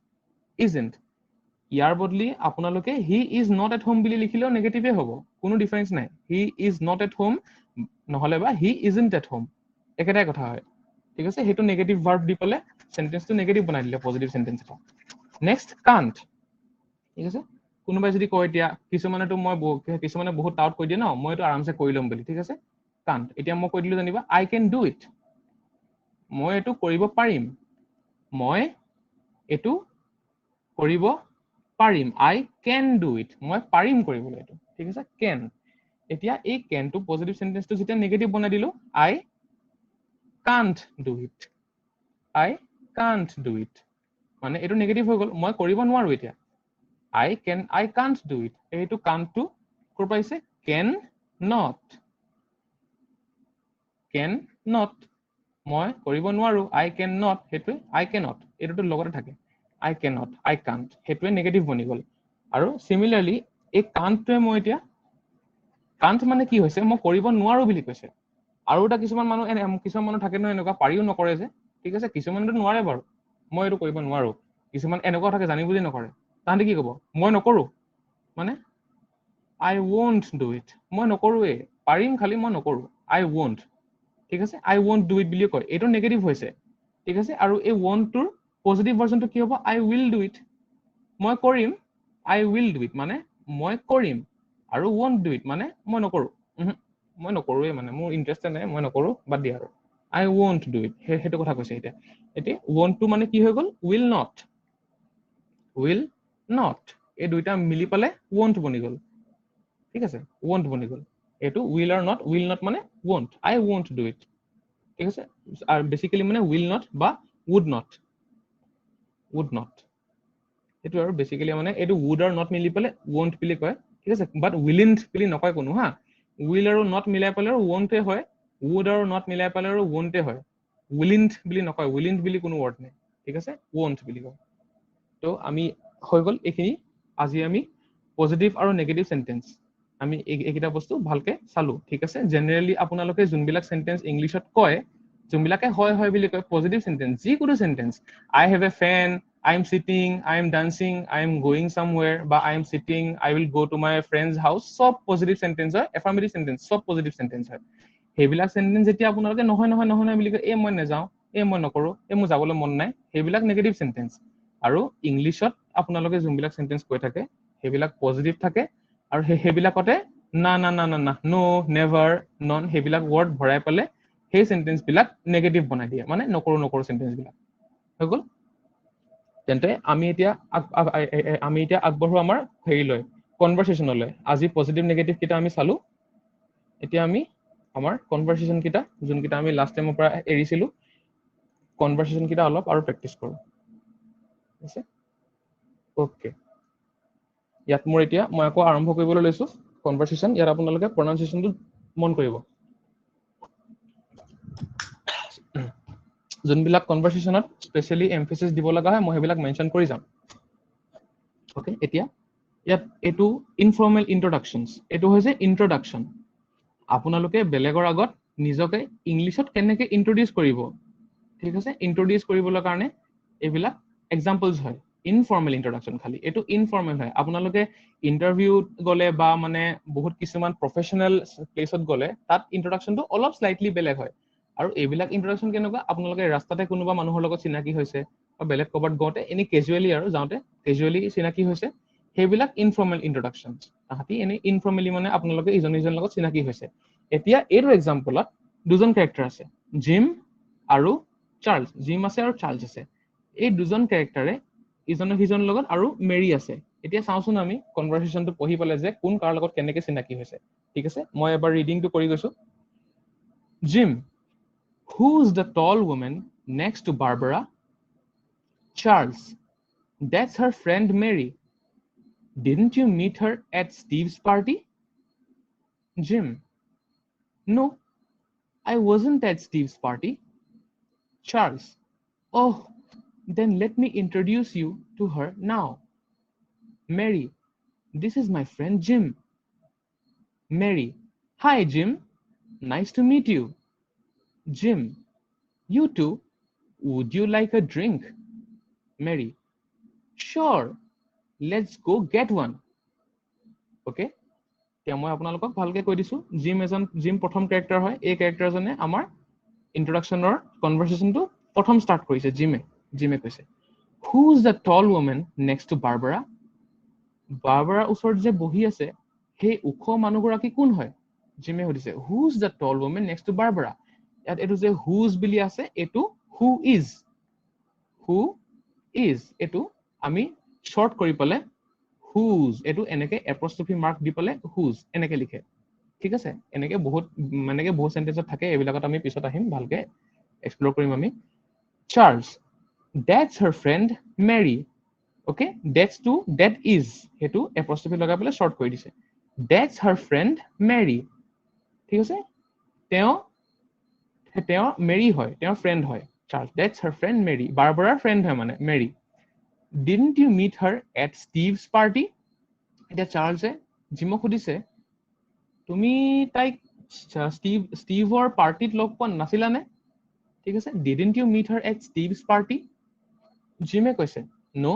ইয়াৰ বদলি আপোনালোকে he is not at home বুলি লিখিলেও নেগেটিভে হ'ব কোনো ডিফাৰেন্স নাই he is not at home নহলে বা he isn't at home একেটাই কথা হয় ঠিক আছে হেতু নেগেটিভ ভাৰ্ব দি পেলে সেন্টেন্সটো নেগেটিভ বনাই দিলে পজিটিভ সেন্টেন্স এটা নেক্সট can't ঠিক আছে কোনোবাই যদি কয় এতিয়া কিছুমানে বহুত টাউট কৈ দিয়ে ন মই এটো আৰামসে কৰি লম বুলি ঠিক আছে can't এতিয়া মই কৈ দিলো জানিবা I can do it মই এটো কৰিব পাৰিম মই এটো কৰিব পাৰিম can't এতিয়া মই কৈ দিলো জানিবা I can do it মই এটো কৰিব পাৰিম মই এটো কৰিব পাৰিম can't এতিয়া মই কৈ দিলো জানিবা I can do it মই এটো কৰিব পাৰিম মই এটো কৰিব পাৰিম can't এতিয়া মই কৈ দিলো জানিবা I can do it মই এটো কৰিব পাৰিম কৰিব পাৰিম I can do it মই পাৰিম কৰিবলৈ এইটো ঠিক আছে can এতিয়া এই can টো পজিটিভ সেন্টেন্সটো যেতিয়া নেগেটিভ বনাই দিলো I can't do it I can't do it মানে এইটো নেগেটিভ হৈ গ'ল মই কৰিব নোৱাৰো এতিয়া I can't do it এইটো can't টো ক'ৰ পাইছে can not মই কৰিব নোৱাৰো I cannot হেতুৱে I cannot এটোটো লগতে থাকে I cannot I can't হেতুৱে নেগেটিভ বনি গ'ল আৰু সিমিলাৰলি এই can't টোৱে মই এতিয়া can't মানে কি হৈছে মই কৰিব নোৱাৰো বুলি কৈছে আৰু এটা কিছুমান মানুহ থাকে ন এনেকুৱা পাৰিও নকৰে যে ঠিক আছে কিছুমানেতো নোৱাৰে বাৰু মই এইটো কৰিব নোৱাৰো কিছুমান এনেকুৱা থাকে জানি বুজি নকৰে তাহাঁতে কি ক'ব মই নকৰো মানে I won't do it মই নকৰোৱে পাৰিম খালি মই নকৰো I won't ঠিক আছে I won't do it বুলি কয় এইটো নেগেটিভ হৈছে ঠিক আছে আৰু এই won't টোৰ পজিটিভ ভাৰ্সনটো কি হ'ব I will do it মই কৰিম I will do it মানে মই কৰিম আৰু won't do it মানে মই নকৰো মই নকৰোৱে মানে মোৰ ইন্টাৰেষ্ট নাই মই নকৰো বাদ দিয়া আৰু I won't do it হেতু কথা কৈছে এতিয়া won't টো মানে কি হৈ গ'ল will not এই দুইটা মিলি পালে won't বনি গ'ল ঠিক আছে won't বনি গ'ল এইটো will not মানে won't I won't do it ঠিক আছে আৰু বেসিক্যালি মানে will not বা would not এইটো আৰু বেসিক্যালি মানে এইটো would আৰু not মিলি পালে won't বুলি কয় ঠিক আছে বাট willn't বুলি নকয় কোনো হা will আৰু not মিলাই পালে আৰু won't এ হয় would আৰু not মিলাই পালে আৰু won't এ হয় willn't বুলি নকয় willn't বুলি কোনো word নাই ঠিক আছে won't বুলি কয় তো আমি হৈ গ'ল এইখিনি আজি আমি পজিটিভ আৰু নেগেটিভ সেন্টেন্স আমি এইকেইটা বস্তু ভালকে চালো ঠিক আছে জেনাৰেলি আপোনালোকে যোনবিলাক সেন্টেন্স ইংলিছত কয় যোনবিলাকে হয় বুলি কয় পজিটিভ সেন্টেন্স যিকোনো sentence I have a fan I am sitting I am dancing I am going somewhere বা I am sitting I will go to my friend's house সব পজিটিভ সেন্টেন্স হয় এফাৰ্মেটিভ সেন্টেন্স সব positive sentence হয় সেইবিলাক sentence যেতিয়া আপোনালোকে নহয় বুলি কয় মই নাযাওঁ মই নকৰো মোৰ যাবলৈ মন নাই সেইবিলাক নেগেটিভ সেন্টেন্স আৰু ইংলিছত আপোনালোকে যোনবিলাক সেন্টেন্স কৈ থাকে সেইবিলাক পজিটিভ থাকে আৰু সেইবিলাকতে না নো নেভাৰ নন সেইবিলাক ওয়াৰ্ড ভৰাই পালে সেই সেন্টেন্স বিলাক নেগেটিভ বনাই দিয়ে মানে নকৰো সেন্টেন্স বিলাক হৈ গ'ল তেন্তে আমি এতিয়া আগবঢ়ো আমাৰ হেৰিলৈ কনভাৰসেশনলৈ আজি পজিটিভ নেগেটিভ কিটা আমি চালো এতিয়া আমি আমাৰ কনভাৰসেশন কিটা যোনকিটা আমি লাষ্ট টাইমৰ পৰা এৰিছিলো কনভাৰসেশন কিটা অলপ আৰু প্ৰেক্টিস কৰো আছে ওকে ইয়াত মোৰ এতিয়া মই আকৌ আৰম্ভ কৰিবলৈ লৈছো কনভাৰসেশন ইয়াত আপোনালোকে প্ৰনাউন্সিয়েশনটো মন কৰিব যোনবিলাক কনভাৰসেশনত স্পেশালি এমফেসিস দিব লগা হয় মই সেইবিলাক মেনশন কৰি যাম ওকে এতিয়া ইয়াত এটো ইনফৰ্মেল ইন্ট্ৰোডাকশনস এটো হৈছে ইন্ট্ৰোডাকশন আপোনালোকে বেলেগৰ আগত নিজকে ইংলিশত কেনেকৈ ইন্ট্ৰোডিউস কৰিব ঠিক আছে ইন্ট্ৰোডিউস কৰিবলৈ কাৰণে এইবিলাক এক্সাম্পলস হয় ইনফৰ্মেল ইন্ট্ৰোডাকশন খালি এটো ইনফৰ্মেল হয় আপোনালোকে ইন্টাৰভিউত গলে বা মানে বহুত কিছুমান প্ৰফেশনাল প্লেছত গলে তাত ইন্ট্ৰোডাকশনটো অলপ স্লাইটলি বেলেগ হয় আৰু এইবিলাক ইন্ট্ৰোডাকশন কেনেকুৱা আপোনালোকে ৰাস্তাতে কোনোবা মানুহৰ লগত চিনাকি হৈছে বা বেলেগ ক'বাত গওঁতে এনি ক্যাজুয়ালি আৰু যাওঁতে ক্যাজুয়ালি চিনাকি হৈছে সেইবিলাক ইনফৰ্মেল ইন্ট্ৰোডাকশন তাহাঁতি এনে ইনফৰ্মেলি মানে আপোনালোকে ইজন লগত চিনাকি হৈছে এতিয়া এইটো এক্সাম্পলত দুজন ক্যাৰেক্টাৰ আছে জিম আৰু চাৰ্লছ জিম আছে আৰু চাৰ্লছ আছে এই দুজন ক্যাৰেক্টাৰে ইজন লগত আৰু মেৰি আছে এতিয়া চাওঁচোন আমি কনভাৰসেশনটো পঢ়ি পালে যে কোন কাৰ লগত কেনেকৈ চিনাকি হৈছে ঠিক আছে মই এবাৰ ৰিডিংটো কৰি গৈছো gym Who's the tall woman next to Barbara? Charles. That's her friend Mary. Didn't you meet her at Steve's party? Jim. No, I wasn't at Steve's party. Charles. Oh, then let me introduce you to her now. Mary. This is my friend Jim. Mary. Hi, Jim. Nice to meet you. Jim, you too. Would you like a drink? Mary, sure. Let's go get one. Okay? এতিয়া মই আপোনালোকক ভালকে কৈ দিছো gym প্ৰথম character হয় এই ক্যাৰেক্টাৰজনে আমাৰ ইন্ট্ৰোডাকশনৰ কনভাৰসেশনটো প্ৰথম ষ্টাৰ্ট কৰিছে জিমে কৈছে Who is the tall woman next to Barbara? বাৰবাৰাৰ ওচৰত যে বহি আছে সেই ওখ মানুহগৰাকী কোন হয় জিমে সুধিছে Who is the tall woman next to Barbara? ইয়াত এটো যে whose বুলি আছে এটো who is এটো আমি short কৰি পেলে whose এটো এনেকে apostrophe mark দি পেলে whose এনেকে লিখে ঠিক আছে এনেকে বহুত সেন্টেন্সত থাকে এবিলাকত আমি পিছত আহিম ভালকে এক্সপ্লোৰ কৰিম আমি Charles that's her friend Mary okay that's to that is হেতু apostrophe লগাই পেলে short কৰি দিছে that's her friend Mary ঠিক আছে তেওঁ মেৰী হয় তেওঁৰ ফ্ৰেন্ড হয় Charles that's her friend Mary বাৰবাৰাৰ ফ্ৰেন্ড হয় মানে Mary didn't you meet her at Steve's party এটা চার্লসে জিমক সুধিছে তুমি তাইক স্টিভৰ পাৰ্টিত লগ পোৱা নাছিলা নে ঠিক আছে didn't you meet her at Steve's party জিমে কৈছে no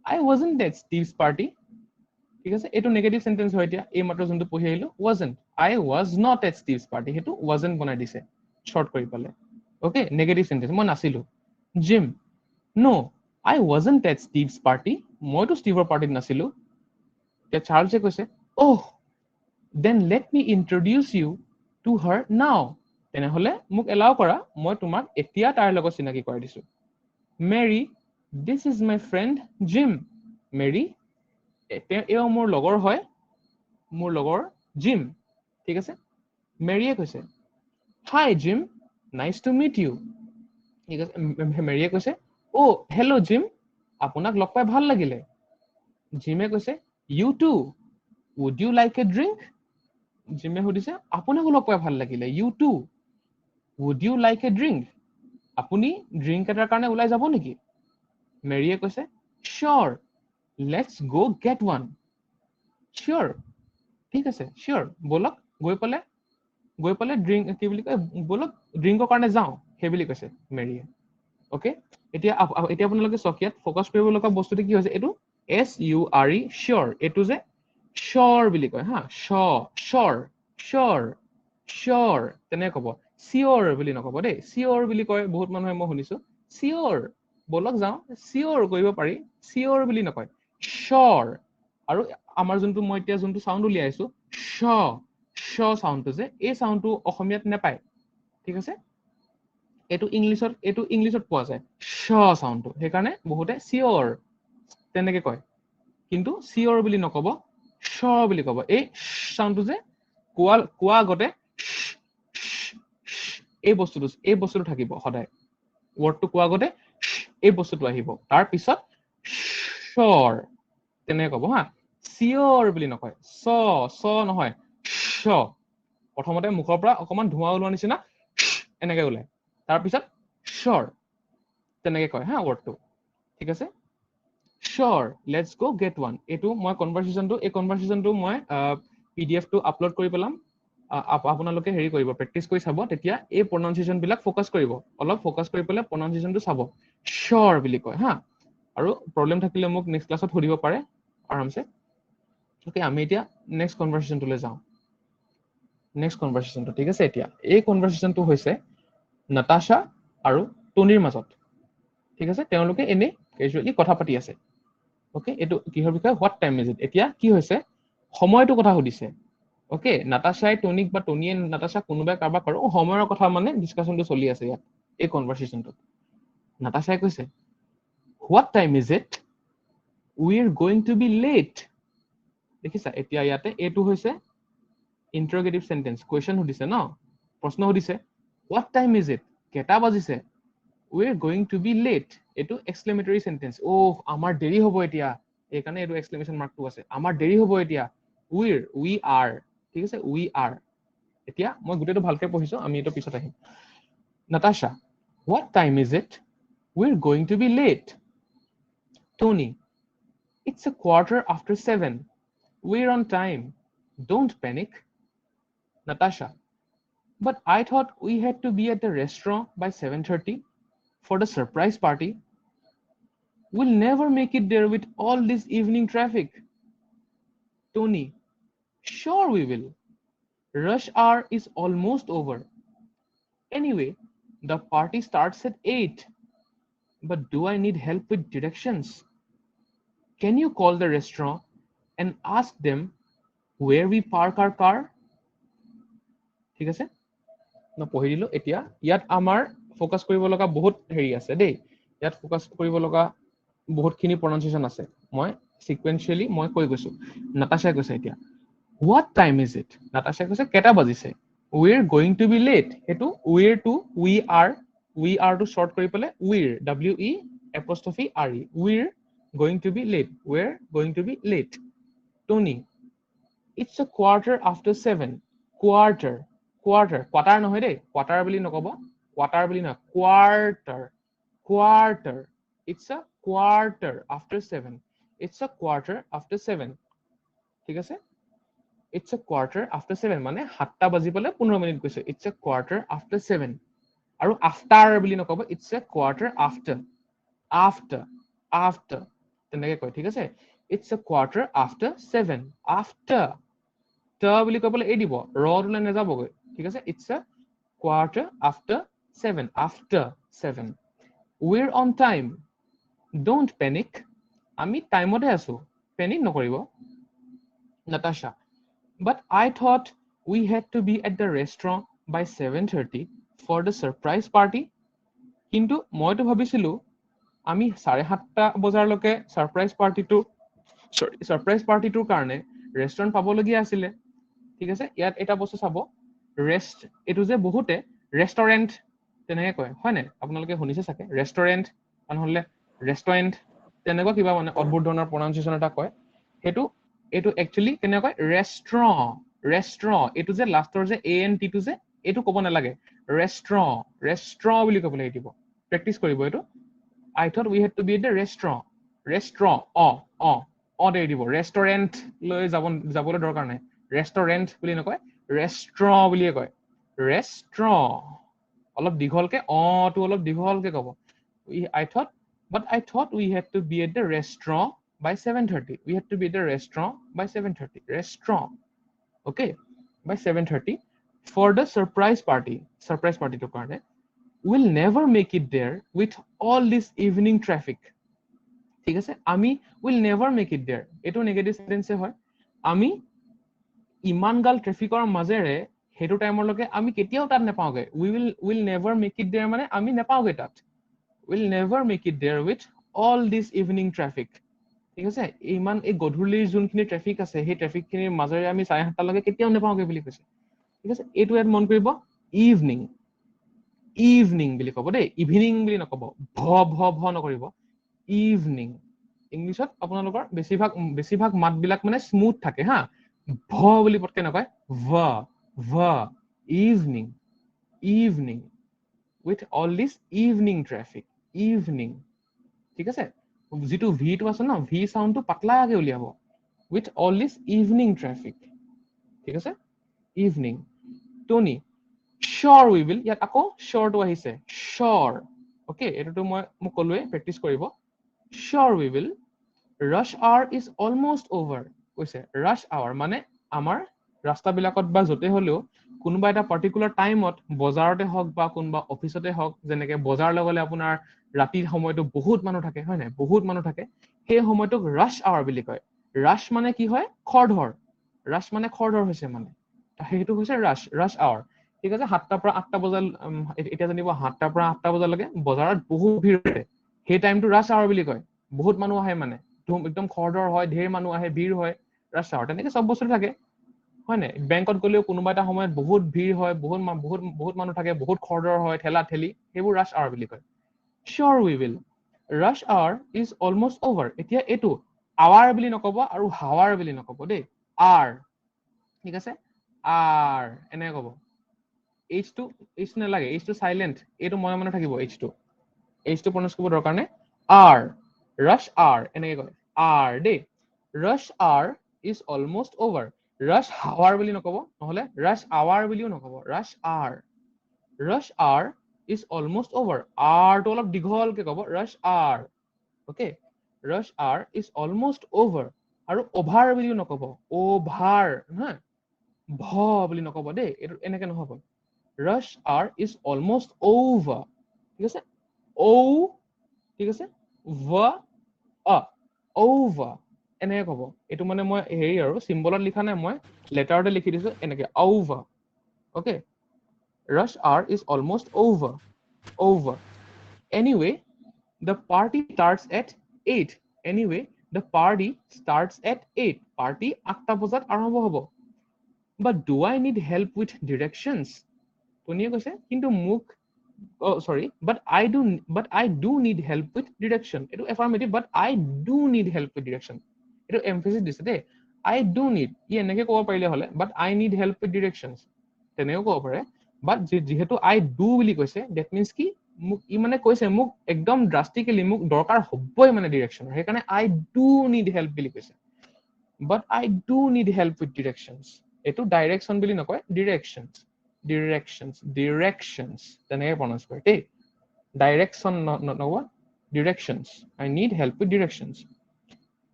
I wasn't at Steve's party ঠিক আছে এটো নেগেটিভ সেন্টেন্স হয় এতিয়া এই মাত্ৰ যোনটো পঢ়ি আহিলো wasn't I was not at Steve's party হেতু wasn't বনাই দিছে শর্ট কৰি পালে ওকে নেগেটিভ সেন্টেন্স মই নাছিলো gym no I wasn't at Steve's party মইতো ষ্টিভৰ পাৰ্টিত নাছিলো তে চার্লসে কৈছে oh then let me introduce you to her now তেনেহলে মোক এলাও কৰা মই তোমাক এতিয়া তাৰ লগত চিনাকি কৰাই দিছো Mary this is my friend Jim Mary এও মোৰ লগৰ হয় মোৰ লগৰ জিম ঠিক আছে মেৰীয়ে কৈছে hi Jim nice to meet you ঠিক আছে মেৰীয়ে কৈছে oh hello Jim আপোনাক লগ পাই ভাল লাগিলে জিমে কৈছে you too would you like a drink জিমে সুধিছে আপোনাকো লগ পাই ভাল লাগিলে you too would you like a drink আপুনি ড্ৰিংক এটাৰ কাৰণে ওলাই যাব নেকি মেৰীয়ে কৈছে sure let's go get one sure ঠিক আছে sure বলক গৈ পালে ড্ৰিংক কি বুলি কয় বলক ড্ৰিংকৰ কাৰণে যাওঁ সেই বুলি কৈছে মেৰীয়ে ওকে এতিয়া আপোনালোকে চকিয়াত ফোকাস কৰিব লগা বস্তুটো কি হৈছে এটো SURE sure এটো যে sure বুলি কয় হা sure তেনে কব sure বুলি নকব দেই sure বুলি কয় বহুত মানুহে মই শুনিছো sure বলক যাওঁ sure কৰিব পাৰি sure বুলি নকয় sure আৰু আমাৰ যোনটো মই এতিয়া যোনটো সাউন্ড উলিয়াইছো শ সাউন্ডটো যে এই সাউন্ডটো অসমীয়াত নেপায় ঠিক আছে এটো ইংলিশত পোৱা যায় শ সাউন্ডটো সেইকাৰণে বহুতে sure তেনেকে কয় কিন্তু sure বুলি নকব শ বুলি কব এই সাউন্ডটো যে কোৱা আগতে এই বস্তুটো থাকিব সদায় ওয়াৰ্ডটো কোৱা আগতে এই বস্তুটো আহিব তাৰ পিছত sure তেনেকে কব হা sure বুলি নকয় চ নহয় শ প্ৰথমতে মুখৰ পৰা অকমান ধোঁৱা ওলোৱা নিচিনা এনেকে ওলাই তাৰ পিছত sure তেনেকে কয় হা ওয়ার্ডটো ঠিক আছে sure let's go get one এটো মই কনভাৰসেশনটো মই PDF টো আপলোড কৰি পেলাম আপোনালোকে হেৰি কৰিব প্ৰেক্টিস কৰি চাব তেতিয়া এই প্ৰনাউন্সিয়েশন বিলাক ফোকাস কৰিব অলপ ফোকাস কৰি পেলে প্ৰনাউন্সিয়েশনটো চাব sure বুলি কয় হা আৰু প্ৰবলেম থাকিলে মোক নেক্সট ক্লাছত সুধিব পাৰে আৰামছে ওকে আমি এতিয়া নেক্সট কনভাৰসেশনটোলৈ যাওঁ নেক্সট কনভাৰসেশনটো ঠিক আছে এতিয়া এই কনভাৰসেশনটো হৈছে নাতাশা আৰু টনিৰ মাজত ঠিক আছে তেওঁলোকে এনে ক্যাজুয়ালি কথা পাতি আছে ওকে এটো কিহৰ বিষয় হোৱাট টাইম ইজ ইট এতিয়া কি হৈছে সময়টো কথা সুধিছে ওকে নাতাশাই টনিক বা টনিয়ে নাতাশা কোনোবাই কাৰবা কৰক সময়ৰ কথা মানে ডিসকাশনটো চলি আছে ইয়াত এই কনভাৰসেশনটো নাতাশাই কৈছে what time is it we are going to be late দেখিছা এতিয়া ইয়াতে এটো হৈছে ইন্টাৰোগেটিভ সেন্টেন্স কোৱেশ্চন সুধিছে ন প্ৰশ্ন সুধিছে হোৱাট টাইম ইজ ইট কেটা বাজিছে we are going to be late এটো এক্সক্লেমেটৰী সেন্টেন্স ও আমাৰ দেৰি হ'ব এতিয়া এইকাৰণে এটো এক্সক্লেমেশন মাৰ্কটো আছে আমাৰ দেৰি হ'ব এতিয়া উই আৰ ঠিক আছে উই আৰ এতিয়া মই গুটেটো ভালকে পঢ়িছো আমি এটো পিছত আহিম Natasha what time is it we are going to be late Tony it's a 7:15 we're on time don't panic Natasha but I thought we had to be at the restaurant by 7:30 for the surprise party we'll never make it there with all this evening traffic Tony sure we will rush hour is almost over anyway the party starts at 8 but do I need help with directions can you call the restaurant and ask them where we park our car ঠিক আছে না পঢ়ি দিলো এতিয়া ইয়াত আমাৰ focus কৰিব লগা বহুত হেৰি আছে দেই ইয়াত ফোকাস কৰিব লগা বহুতখিনি প্ৰনাউন্সিয়েশন আছে মই সিকুৱেন্সিয়ালি মই কৈ গৈছো নাতাশাই কৈছে এতিয়া what time is it নাতাশাই কৈছে কেটা বাজিছে we're going to be late হেতু we're to we are to short কৰি পেলে we're w e apostrophe r e we're going to be late we're going to be late Tony it's a quarter after 7 quarter নহয় দেই quarter বুলি নকব quarter বুলি নহয় quarter it's a quarter after 7 it's a quarter after 7 ঠিক আছে it's a quarter after 7 মানে 7টা বাজি পেলে 15 মিনিট গৈছে it's a quarter after 7 আৰু after বুলি নকব it's a quarter after তেনেকে কয় ঠিক আছে it's a quarter after 7 after টা বুলি কবলে এই দিব ৰ দুলে নেযাবগৈ ঠিক আছে it's a quarter after 7 after 7 we're on time don't panic আমি টাইমতে আছো panic নকৰিব Natasha but I thought we had to be at the restaurant by 7:30 for the surprise party কিন্তু মইতো ভাবিছিলো আমি 7:30 বজাৰলৈকে সাৰপ্ৰাইজ পাৰ্টিটোৰ কাৰণে ৰেষ্টুৰেণ্ট পাবলগীয়া আছিলে ঠিক আছে ইয়াত এটা বস্তু চাব ৰেষ্ট এটো যে বহুতে ৰেষ্টুৰেণ্ট তেনেকৈ কয় হয় নাই আপোনালোকে শুনিছে চাগে ৰেষ্টুৰেণ্ট নহলে ৰেষ্টুৰেণ্ট তেনেকুৱা কিবা মানে অদ্ভুত ধৰণৰ প্ৰনাউন্সিয়েচন এটা কয় হেতু এটো একচুয়ালি কেনে কয় ৰেষ্টুৰেণ্ট এটো যে লাষ্টৰ যে a n t টো যে এটো ক'ব নালাগে ৰেষ্টুৰেণ্ট বুলি ক'বলৈ দিব প্ৰেক্টিস কৰিব এটো I thought we had to be at the restaurant দে দিব ৰেষ্টুৰেণ্ট লৈ যাবলৈ দৰকাৰ নাই ৰেষ্টুৰেণ্ট বুলি নকয় ৰেষ্টুৰেণ্ট বুলিয়ে কয় ৰেষ্টুৰেণ্ট অলপ দীঘলকে টো অলপ দীঘলকে ক'ব I thought we had to be at the restaurant by 7:30 we had to be at the restaurant by 7:30 restaurant okay by 7:30 for the surprise party to karne we'll never make it there with all this evening traffic ঠিক আছে আমি will never make it there এটো negative সেন্টেন্সে হয় আমি ইমান গাল ট্ৰাফিকৰ মাজেৰে হেতু টাইমৰ লগে আমি কেতিয়াও তাত নেপাওগে will never make it there মানে আমি নেপাওগে তাত will never make it there with all this evening traffic ঠিক আছে ইমান এই গধূলিৰ যোনখিনি ট্ৰাফিক আছে সেই ট্ৰাফিকখিনিৰ মাজেৰে আমি 7:30 লৈকে কেতিয়াও নেপাওগে বুলি কৈছে ঠিক আছে এটো ইয়াত মন কৰিব ইভিনিং বুলি ক'ব দেই ইভিনিং বুলি নকব ভ নকৰিব ইভিনিং ইংলিছত আপোনালোকৰ বেছিভাগ মাতবিলাক মানে স্মুথ থাকে হা ভ বুলি পটকে নকয় ভ evening with all this evening traffic evening ঠিক আছে যেটো ভি টো আছে না ভি সাউন্ডটো পাতলাকে উলিয়াব with all this evening traffic ঠিক আছে evening Tony sure we will ইয়াত আকৌ sure টো আহিছে sure okay এটোটো মই কলোৱে প্ৰেক্টিস কৰিব sure we will rush hour is almost over কৈছে rush hour মানে আমাৰ ৰাস্তাবিলাকত বা যতে হলেও কোনোবা এটা পাৰ্টিকুলাৰ টাইমত বজাৰতে হওক বা কোনোবা অফিসতে হওক যেনেকে বজাৰ লগলে আপোনাৰ ৰাতিৰ সময়টো বহুত মানুহ থাকে হয় নাই বহুত মানুহ থাকে সেই সময়টোক rush hour বুলি কয় rush মানে কি হয় খৰধৰ rush মানে খৰধৰ হৈছে মানে সেইটো হৈছে rush hour ঠিক আছে 7টাৰ পৰা 8টা বজা এতিয়া জানিব 7টাৰ পৰা 8টা বজালৈকে বজাৰত বহুত ভিৰ হয় সেই টাইমটো rush hour বুলি কয় বহুত মানুহ আহে মানে একদম খৰধৰ হয় ঢেৰ মানুহ আহে ভিৰ হয় rush hour তেনেকে সব বস্তু থাকে হয় নাই বেংকত গলেও কোনোবা এটা সময়ত বহুত ভিৰ হয় বহুত মানুহ থাকে বহুত খৰধৰ হয় ঠেলা ঠেলি সেইবোৰ rush hour বুলি কয় sure we will rush hour is almost over এতিয়া এটো hour বুলি নকব আৰু hour বুলি নকব দেই r ঠিক আছে r এনে কব h নালাগে h টো সাইলেন্ট এটো মনে থাকিব h টো প্ৰনাউন্স কৰিব দৰকাৰ নাই r rush hour এনেকে কয় r দেই rush hour is almost over rush hour বুলি নকব নহলে rush hour বুলিও নকব rush hour is almost over r টো অলপ দীঘলকে কব rush hour okay rush hour is almost over আৰু over বুলিও নকব over হা ভ বুলি নকব দেই এটো এনেকে নহব rush hour is almost over ঠিক আছে o ঠিক আছে v over এনেকে কব এটো মানে মই হেৰি আৰু সিম্বলত লিখা নাই মই লেটাৰতে লিখি দিছো এনেকে over okay rush hour is almost over anyway the party starts at 8 anyway The party starts at 8. Party 8টা বজাত আৰম্ভ হ'ব. But do I need help with directions? টনিয়ে কৈছে কিন্তু মোক but I do need help with direction. It is affirmative, but I do need help with direction. It is emphasis দিছে দেই. I do need. ই এনেকে ক'ব পাৰিলে হ'লে, but I need help with directions. তেনেও ক'ব পাৰে. But যেহেতু I do বুলি কৈছে, that means কি মোক ই মানে কৈছে মোক একদম drastically মোক দৰকাৰ হ'বই মানে direction. সেইকাৰণে I do need help বুলি কৈছে. But I do need help with directions. এইটো direction বুলি নকয়, directions. তেনেকৈ pronounce কৰে দেই. Direction নকয়, directions. I need help with directions.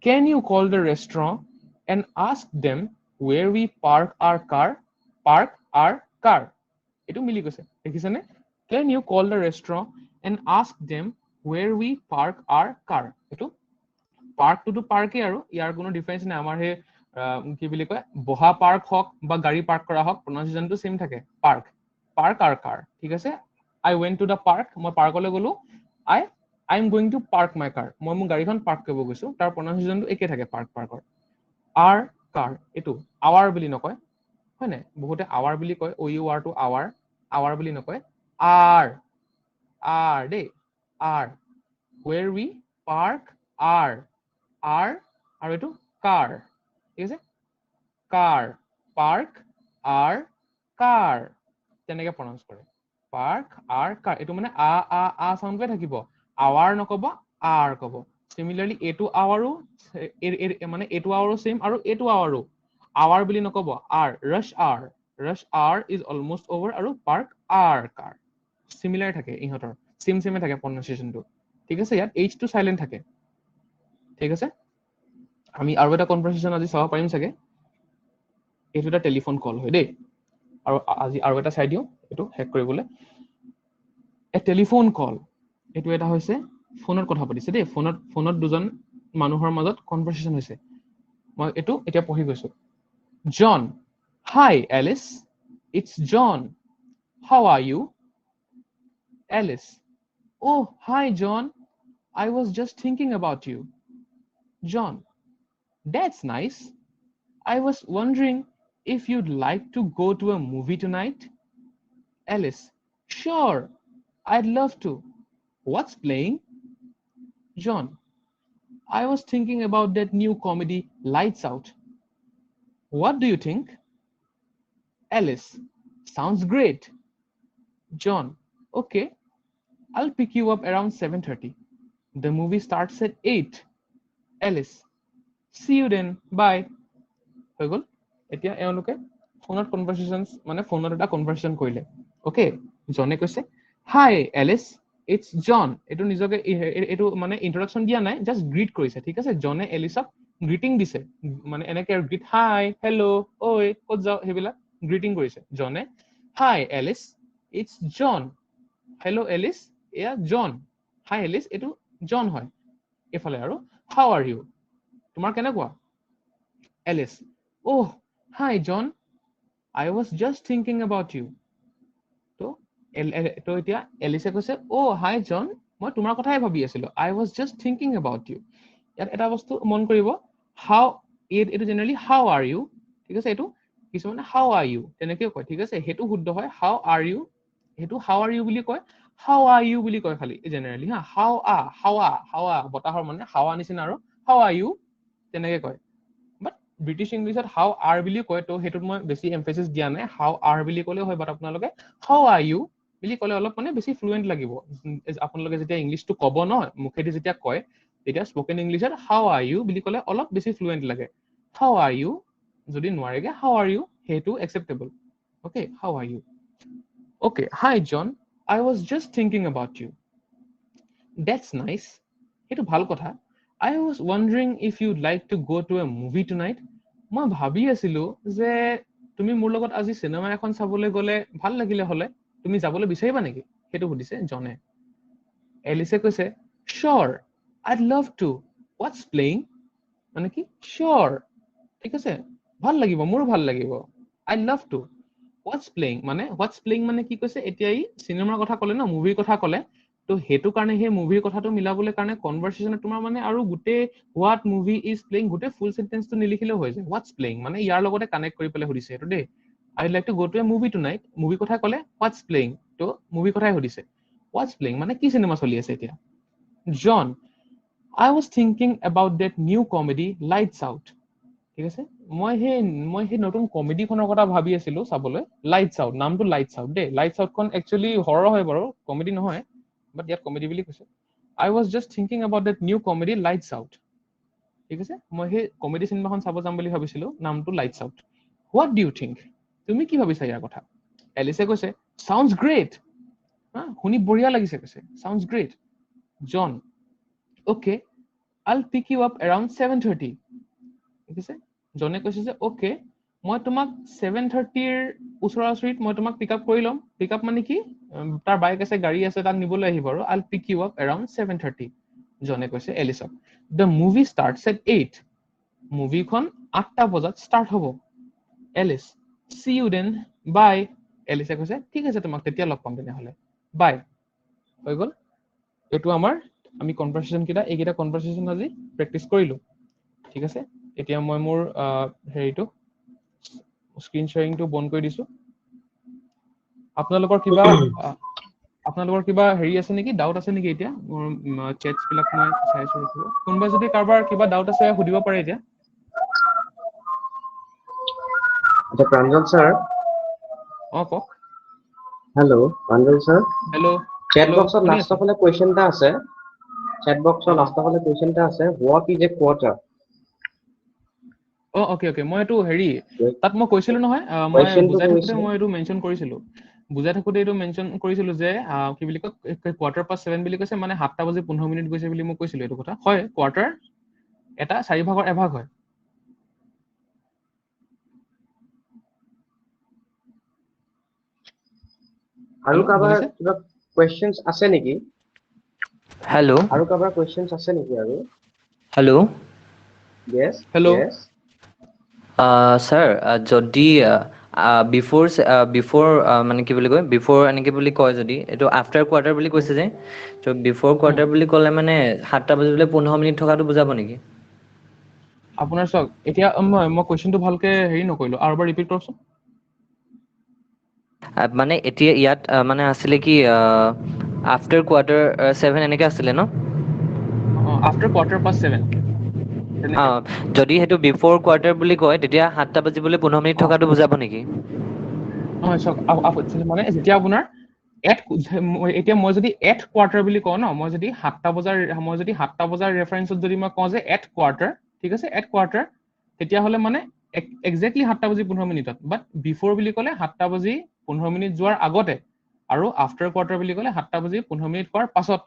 Can you call the restaurant and ask them where we park our car? এইটো মিলি গৈছে দেখিছেনে? Can you call the restaurant and ask them where we park our car? এইটো পাৰ্কটোতো পাৰ্কেই আৰু ইয়াৰ কোনো difference নাই। আমাৰ সেই কি বুলি কয় বহা পাৰ্ক হওক বা গাড়ী পাৰ্ক কৰা হওক প্ৰনাউন্সিয়েচনটো সেম থাকে। পাৰ্ক আৰ কাৰ, ঠিক আছে? I went to the park, মই পাৰ্কলৈ গলো। I am going to park my car, মই মোৰ গাড়ীখন পাৰ্ক কৰিব গৈছো। তাৰ প্ৰনাউন্সিয়েচনটো একে থাকে পাৰ্কৰ। আৰ কাৰ এইটো আৱাৰ বুলি নকয়, হয় নাই? বহুতে আৱাৰ বুলি কয়, ও ইউ আৰ টো আৱাৰ বুলি নকয়, আৰ দেই, R. Where we park our আৰু এইটো কাৰ, ঠিক আছে? কাৰ, পাৰ্ক আৰ কাৰ, তেনেকে প্ৰনাউন্স কৰে। পাৰ্ক আৰ কাৰ, এইটো মানে আ চাউণ্ডটোৱে থাকিব। আৱাৰ নকব, আৰ কব। সিমিলাৰলি এইটো আৱাৰো মানে এইটো আৱাৰো সেম আৰু এইটো আৱাৰো আৱাৰ বুলি নকব, our. Rush hour is almost over আৰু পাৰ্ক আৰ কাৰ। সিমিলাৰ থাকে ইহঁতৰ, সেমে থাকে প্ৰনাউন্সিয়েচনটো, ঠিক আছে? ইয়াত এইচ টো সাইলেন্ট থাকে, ঠিক আছে? আমি আৰু এটা কনভাৰচেশ্যন আজি চাব পাৰিম চাগে। এইটো এটা টেলিফোন কল হয় দেই। আৰু আজি আৰু এটা চাই দিওঁ এইটো হেক কৰিবলৈ। এ টেলিফোন কল, এইটো এটা হৈছে ফোনত কথা পাতিছে দেই। ফোনত দুজন মানুহৰ মাজত কনভাৰচেশ্যন হৈছে। মই এইটো এতিয়া পঢ়ি গৈছো। John, hi Alice, it's John, how are you? Alice, oh hi John, I was just thinking about you. John, that's nice. I was wondering if you'd like to go to a movie tonight. Alice, sure, I'd love to. What's playing? John, I was thinking about that new comedy Lights Out. What do you think? Alice, sounds great. John, okay, I'll pick you up around 7:30. The movie starts at 8. Alice, see you then, bye. হৈ গ'ল। এতিয়া এওঁলোকে ফোনত কনভাৰচেশ্যন মানে ফোনত এটা কনভাৰচেশ্যন কৰিলে। Okay, জনে কৈছে হাই এলিচ, ইটছ জন। এইটো নিজকে এইটো মানে ইন্ট্ৰডাকশ্যন দিয়া নাই, জাষ্ট গ্ৰীট কৰিছে, ঠিক আছে? জনে এলিচক গ্ৰীটিং দিছে, মানে এনেকে আৰু গ্ৰীট, হাই, হেল্ল', ঐ ক'ত যাও, সেইবিলাক গ্ৰীটিং কৰিছে জনে। Hi Alice, it's John, hello' Alice, এয়া জন। হাই এলিচ, এইটো জন হয় এইফালে। আৰু হাউ আৰ ইউ, তোমাৰ কেনেকুৱা? Alice, oh hi John, I was just thinking about you. তো এতিয়া এলিচে কৈছে oh hi John, মই তোমাৰ কথাই ভাবি আছিলো। I was just thinking about you. ইয়াত এটা বস্তু মন কৰিব, how, এইটো জেনেৰেলি how are you, ঠিক আছে? এইটো কিছুমানে how are you তেনেকেও কয়, ঠিক আছে? সেইটো শুদ্ধ হয় how are you, সেইটো how are you বুলি কয়, how are you বুলি কয় খালি জেনেৰেলি, হা। হাৱা বতাহৰ মানে হাৱা নিচিনা, আৰু how are you তেনেকে কয়। ব্ৰিটিছ ইংলিছত হাউ আৰ বুলি কয়, তো সেইটোত মই বেছি এমফেচিছ দিয়া নাই। হাউ আৰ বুলি ক'লেও হয়, বাট আপোনালোকে হাউ আৰ ইউ বুলি ক'লে অলপ মানে বেছি ফ্লুৱেণ্ট লাগিব। আপোনালোকে যেতিয়া ইংলিছটো ক'ব ন, মুখেদি যেতিয়া কয়, তেতিয়া স্পকেন ইংলিছত হাউ আৰ ইউ বুলি ক'লে অলপ বেছি ফ্লুৱেণ্ট লাগে। হাউ আৰ ইউ, যদি নোৱাৰেগে হাউ আৰ ইউ, সেইটো acceptable. Okay, how are you? Okay, hi John, I was just thinking about you. That's nice, সেইটো ভাল কথা। I was wondering if you'd like to go to a movie tonight. মই ভাবি আছিলো যে তুমি মোৰ লগত আজি চিনেমা এখন চাবলৈ গ'লে ভাল লাগিলে হ'লে, তুমি যাবলৈ বিচাৰিবা নেকি? সেইটো সুধিছে জনে। এলিচে কৈছে sure, I'd love to. What's playing? মানে কি sure, ঠিক আছে, ভাল লাগিব, মোৰো ভাল লাগিব। I'd love to. What's playing মানে কি কৈছে? এতিয়া ই চিনেমাৰ কথা ক'লে ন, মুভিৰ কথা ক'লে। তো সেইটো কাৰণে সেই মুভিৰ কথাটো মিলাবলৈ কাৰণে কনভাৰচেশ্যনত তোমাৰ মানে আৰু গোটেই হোৱাট মুভি ইজ প্লেইং গোটেই ফুল সেন্টেন্সটো নিলিখিলেও হৈ যায় হোৱাটছ প্লেইং মানে ইয়াৰ লগতে কানেক্ট কৰি পেলাই সুধিছে এইটো দেই I like to go to a movie tonight movie কথা ক'লে হোৱাটছ প্লেইং তো মুভি কথাই সুধিছে হোৱাটছ প্লেইং মানে কি চিনেমা চলি আছে এতিয়া জন I was thinking about that new comedy Lights Out ঠিক আছে মই সেই নতুন কমেডিখনৰ কথা ভাবি আছিলো চাবলৈ লাইটছ আউট নামটো লাইটছ আউট দেই লাইটছ আউটখন একচুৱেলি হৰৰ হয় বাৰু কমেডি নহয় বাট ইয়াত কমেডি বুলি কৈছে I was just thinking about that new comedy lights out ঠিক আছে মই সেই কমেডি চিনেমাখন চাব যাম বুলি ভাবিছিলো নামটো lights out what do you think তুমি কি ভাবিছা ইয়াৰ কথা এলিছে কৈছে চাউণ্ডছ গ্ৰেট শুনি বঢ়িয়া লাগিছে কৈছে sounds great John okay I'll pick you up around 7:30 ঠিক আছে জনে কৈছে যে ওকে মই তোমাক 7:30 ৰ ওচৰা-ওচৰিত মই তোমাক পিক আপ কৰি ল'ম পিক আপ মানে কি তাৰ বাইক আছে গাড়ী আছে তাক নিবলৈ আহিব আৰু I'll pick you up around 7:30 জনে কৈছে এলিছক the movie starts at 8 মুভিখন 8টা বজাত ষ্টাৰ্ট হ'ব Alice see you then bye এলিছে কৈছে ঠিক আছে তোমাক তেতিয়া লগ পাম তেনেহ'লে বাই হৈ গ'ল এইটো আমাৰ আমি কনভাৰসেশ্যন এইকেইটা কনভাৰসেশ্যন আজি প্ৰেক্টিচ কৰিলো ঠিক আছে এতিয়া মই মোৰ হেৰিটো স্ক্ৰীন শ্বেয়াৰিংটো বন্ধ কৰি দিছো আপোনালোকৰ কিবা হেৰি আছে নেকি ডাউট আছে নেকি এতিয়া মোৰ চেটছ বিলাক মই চাইছো কোনোবা যদি কাৰোবাৰ কিবা ডাউট আছে সুধিব পাৰে এতিয়া আচ্ছা প্ৰাঞ্জল স্যাৰ কওক hello' Pranjal sir hello' chat বক্সত লাষ্টৰ ফালে কোৱেশ্চন এটা আছে চেট বক্সৰ লাষ্টৰ ফালে কোৱেশ্চন এটা আছে what is a quarter okay মই এইটো হেৰি তাত মই কৈছিলো নহয় মই বুজাই থাকোতে মই এইটো মেনশ্যন কৰিছিলো যে কি বুলি কয় কোৱাৰ্টাৰ পাছ 7 বুলি কৈছে মানে 7:15 গৈছে বুলি মই কৈছিলো এইটো কথা হয় কোৱাৰ্টাৰ এটা 4 ভাগৰ এভাগ হয় আৰু কাৰোবাৰ কিবা কোৱেশ্চনছ আছে নেকি হেল্ল' আৰু কাৰোবাৰ কোৱেশ্চনছ আছে নেকি আৰু hello' yes hello' yes sir যদি বিফৰ মানে কি বুলি কয় বিফৰ এনেকে বুলি কয় যদি এইটো আফটাৰ কোৱাৰ্টাৰ বুলি কৈছে যে ত' বিফৰ কোৱাৰ্টাৰ বুলি ক'লে মানে 7টা বাজিবলৈ 15 মিনিট থকাটো বুজাব নেকি আপোনাৰ চাওক এতিয়া মই কোৱেশ্চনটো ভালকে হেৰি নকৰিলো আৰু এবাৰ ৰিপিট কৰকচোন মানে এতিয়া ইয়াত মানে আছিলে কি আফটাৰ কোৱাৰ্টাৰ 7 এনেকে আছিলে ন আফটাৰ কোৱাৰ্টাৰ পাছ 7 যদি সেইটো বিফৰ কোৱাৰ্টাৰ বুলি কয় তেতিয়া 7টা বাজিবলৈ 15 মিনিট থকাটো বুজাব নেকি নহয় চাওক মানে যেতিয়া আপোনাৰ এতিয়া মই যদি এট কোৱাৰ্টাৰ বুলি কওঁ ন মই যদি 7টা বজাৰ ৰেফাৰেন্সত যদি মই কওঁ যে এট কোৱাৰ্টাৰ ঠিক আছে এট কোৱাৰ্টাৰ তেতিয়াহ'লে মানে এক্সেক্টলি 7:15 বাট বিফৰ বুলি ক'লে 7:15 যোৱাৰ আগতে আৰু আফটাৰ কোৱাৰ্টাৰ বুলি ক'লে 7:15 হোৱাৰ পাছত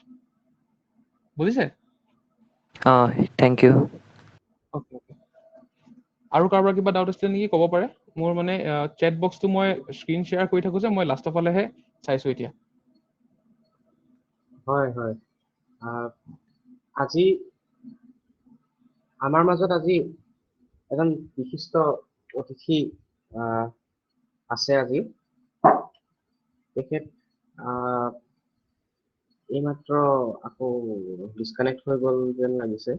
বুজিছে থেংক ইউ আৰু কাৰোবাৰ কিবা ডাউট আছে নেকি ক'ব পাৰে মোৰ মানে চেট বক্সটো মই স্ক্ৰীন শ্বেয়াৰ কৰি থাকো যে মই লাষ্টৰ ফালেহে চাইছো এতিয়া হয় আজি আমাৰ মাজত আজি এজন বিশিষ্ট অতিথি আছে আজি তেখেত এইমাত্ৰ আকৌ ডিছকানেক্ট হৈ গ'ল যেন লাগিছে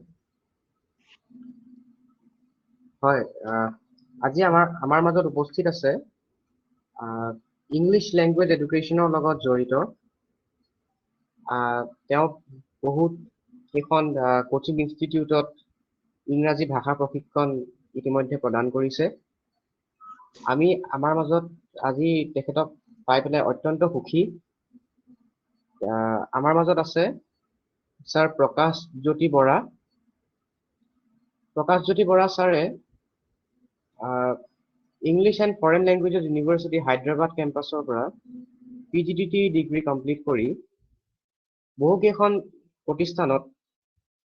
হয় আজি আমাৰ মাজত উপস্থিত আছে ইংলিছ লেংগুৱেজ এডুকেশ্যনৰ লগত জড়িত তেওঁ বহুত কেইখন কোচিং ইনষ্টিটিউটত ইংৰাজী ভাষা প্ৰশিক্ষণ ইতিমধ্যে প্ৰদান কৰিছে আমি আমাৰ মাজত আজি তেখেতক পাই পেলাই অত্যন্ত সুখী আমাৰ মাজত আছে ছাৰ প্ৰকাশজ্যোতি বৰা ছাৰে English and Foreign Languages University Hyderabad কেম্পাছৰ পৰা PGDT ডিগ্ৰী কমপ্লিট কৰি বহুকেইখন প্ৰতিষ্ঠানত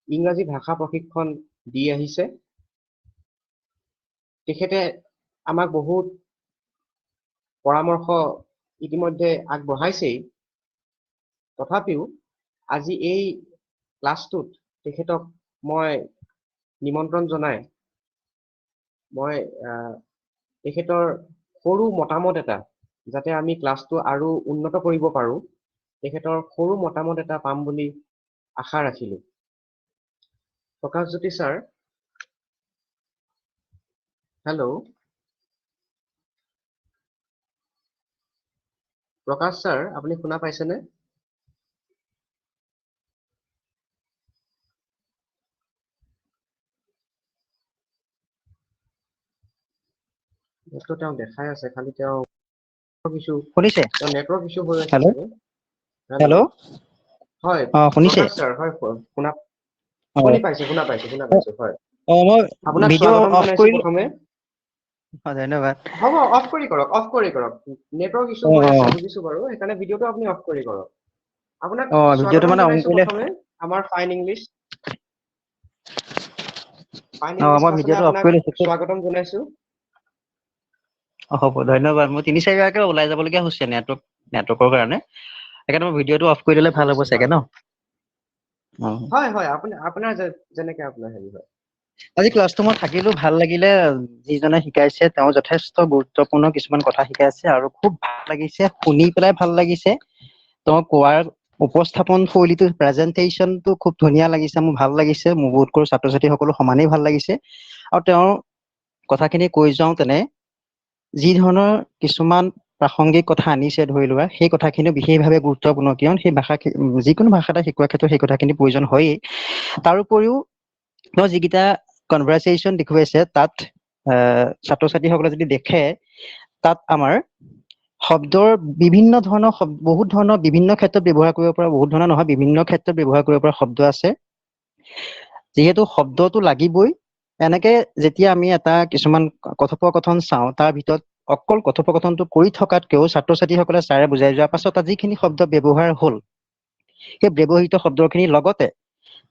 ইংৰাজী ভাষা প্ৰশিক্ষণ দি আহিছে তেখেতে আমাক বহুত পৰামৰ্শ ইতিমধ্যে আগবঢ়াইছেই তথাপিও আজি এই ক্লাছটোত তেখেতক মই নিমন্ত্ৰণ জনাই মই তেখেতৰ সৰু মতামত এটা যাতে আমি ক্লাছটো আৰু উন্নত কৰিব পাৰো তেখেতৰ সৰু মতামত এটা পাম বুলি আশা ৰাখিলো। প্ৰকাশজ্যোতি ছাৰ, হেল্ল'। প্ৰকাশ ছাৰ, আপুনি শুনা পাইছেনে? নেটটো তেওঁ দেখাই আছে, খালি তেওঁ শুনিছে? নেটৱৰ্ক ইছ্যু হৈ আছে হেল্ল' চাগে। হেল্ল' হয় শুনিছে? প্ৰকাশ ছাৰ, হয় শুনা অ শুনি পাইছো হয়। মই আপোনাক ভিডিঅ' স্বাগতম অফ জনাইছো কৰিলো। প্ৰথমে। ধন্যবাদ। হ'ব, অফ কৰি কৰক। নেটৱৰ্ক ইছ্যু হৈ আছে বুজিছো বাৰু, সেইকাৰণে ভিডিঅ'টো আপুনি অফ কৰি কৰক। আপোনাক ভিডিঅ'টো স্বাগতম মানে অন জনাইছো কৰিলে প্ৰথমে আমাৰ ফাইন ইংলিছ মই ক্লাছলৈ ভিডিঅ'টো অফ আপোনাক কৰি লৈছো। স্বাগতম জনাইছো। হ'ব, ধন্যবাদ। মই 3-4 ওলাই যাবলগীয়া হৈছে নেটৱৰ্কৰ কাৰণে। সেইকাৰণে মই ভিডিঅ'টো অফ কৰি দিলে ঠিক ভাল হ'ব আছে, চাগে হয় ন? হয় আপোনাৰ যেনেকে আপোনাৰ হেৰি হয়। আজি ক্লাছটো মই থাকিলো, ভাল লাগিলে। যিজনে শিকাইছে তেওঁ যথেষ্ট গুৰুত্বপূৰ্ণ কিছুমান কথা শিকাইছে আৰু খুব ভাল লাগিছে, শুনি পেলাই ভাল লাগিছে। তেওঁ কোৱাৰ উপস্থাপন শৈলীটো, প্ৰেজেন্টেশনটো খুব ধুনীয়া লাগিছে, মোৰ ভাল লাগিছে। মোৰ বোধ কৰো ছাত্ৰ ছাত্ৰীসকলো সমানেই ভাল লাগিছে। আৰু তেওঁৰ কথাখিনি কৈ যাওঁ তেনে, যি ধৰণৰ কিছুমান প্ৰাসংগিক কথা আনিছে ধৰি লোৱা, সেই কথাখিনি বিশেষভাৱে গুৰুত্বপূৰ্ণ, কিয়নো সেই যিকোনো ভাষা এটা শিকোৱাৰ ক্ষেত্ৰত সেই কথাখিনি প্ৰয়োজন হয়েই। তাৰোপৰিও তেওঁ যিকেইটা কনভাৰচেশ্যন দেখুৱাইছে, তাত ছাত্ৰ ছাত্ৰীসকলে যদি দেখে, তাত আমাৰ শব্দৰ বিভিন্ন ধৰণৰ বহুত ধৰণৰ বিভিন্ন ক্ষেত্ৰত ব্যৱহাৰ কৰিব পৰা, বহুত ধৰণৰ নহয়, বিভিন্ন ক্ষেত্ৰত ব্যৱহাৰ কৰিব পৰা শব্দ আছে। যিহেতু শব্দটো লাগিবই, এনেকে যেতিয়া আমি এটা কিছুমান কথোপকথন চাওঁ, তাৰ ভিতৰত অকল কথোপকথনটো কৰি থকাতকেও ছাত্ৰ ছাত্ৰীসকলে ছাৰে বুজাই যোৱাৰ পাছত তাত যিখিনি শব্দ ব্যৱহাৰ হ'ল, সেই ব্যৱহৃত শব্দখিনিৰ লগতে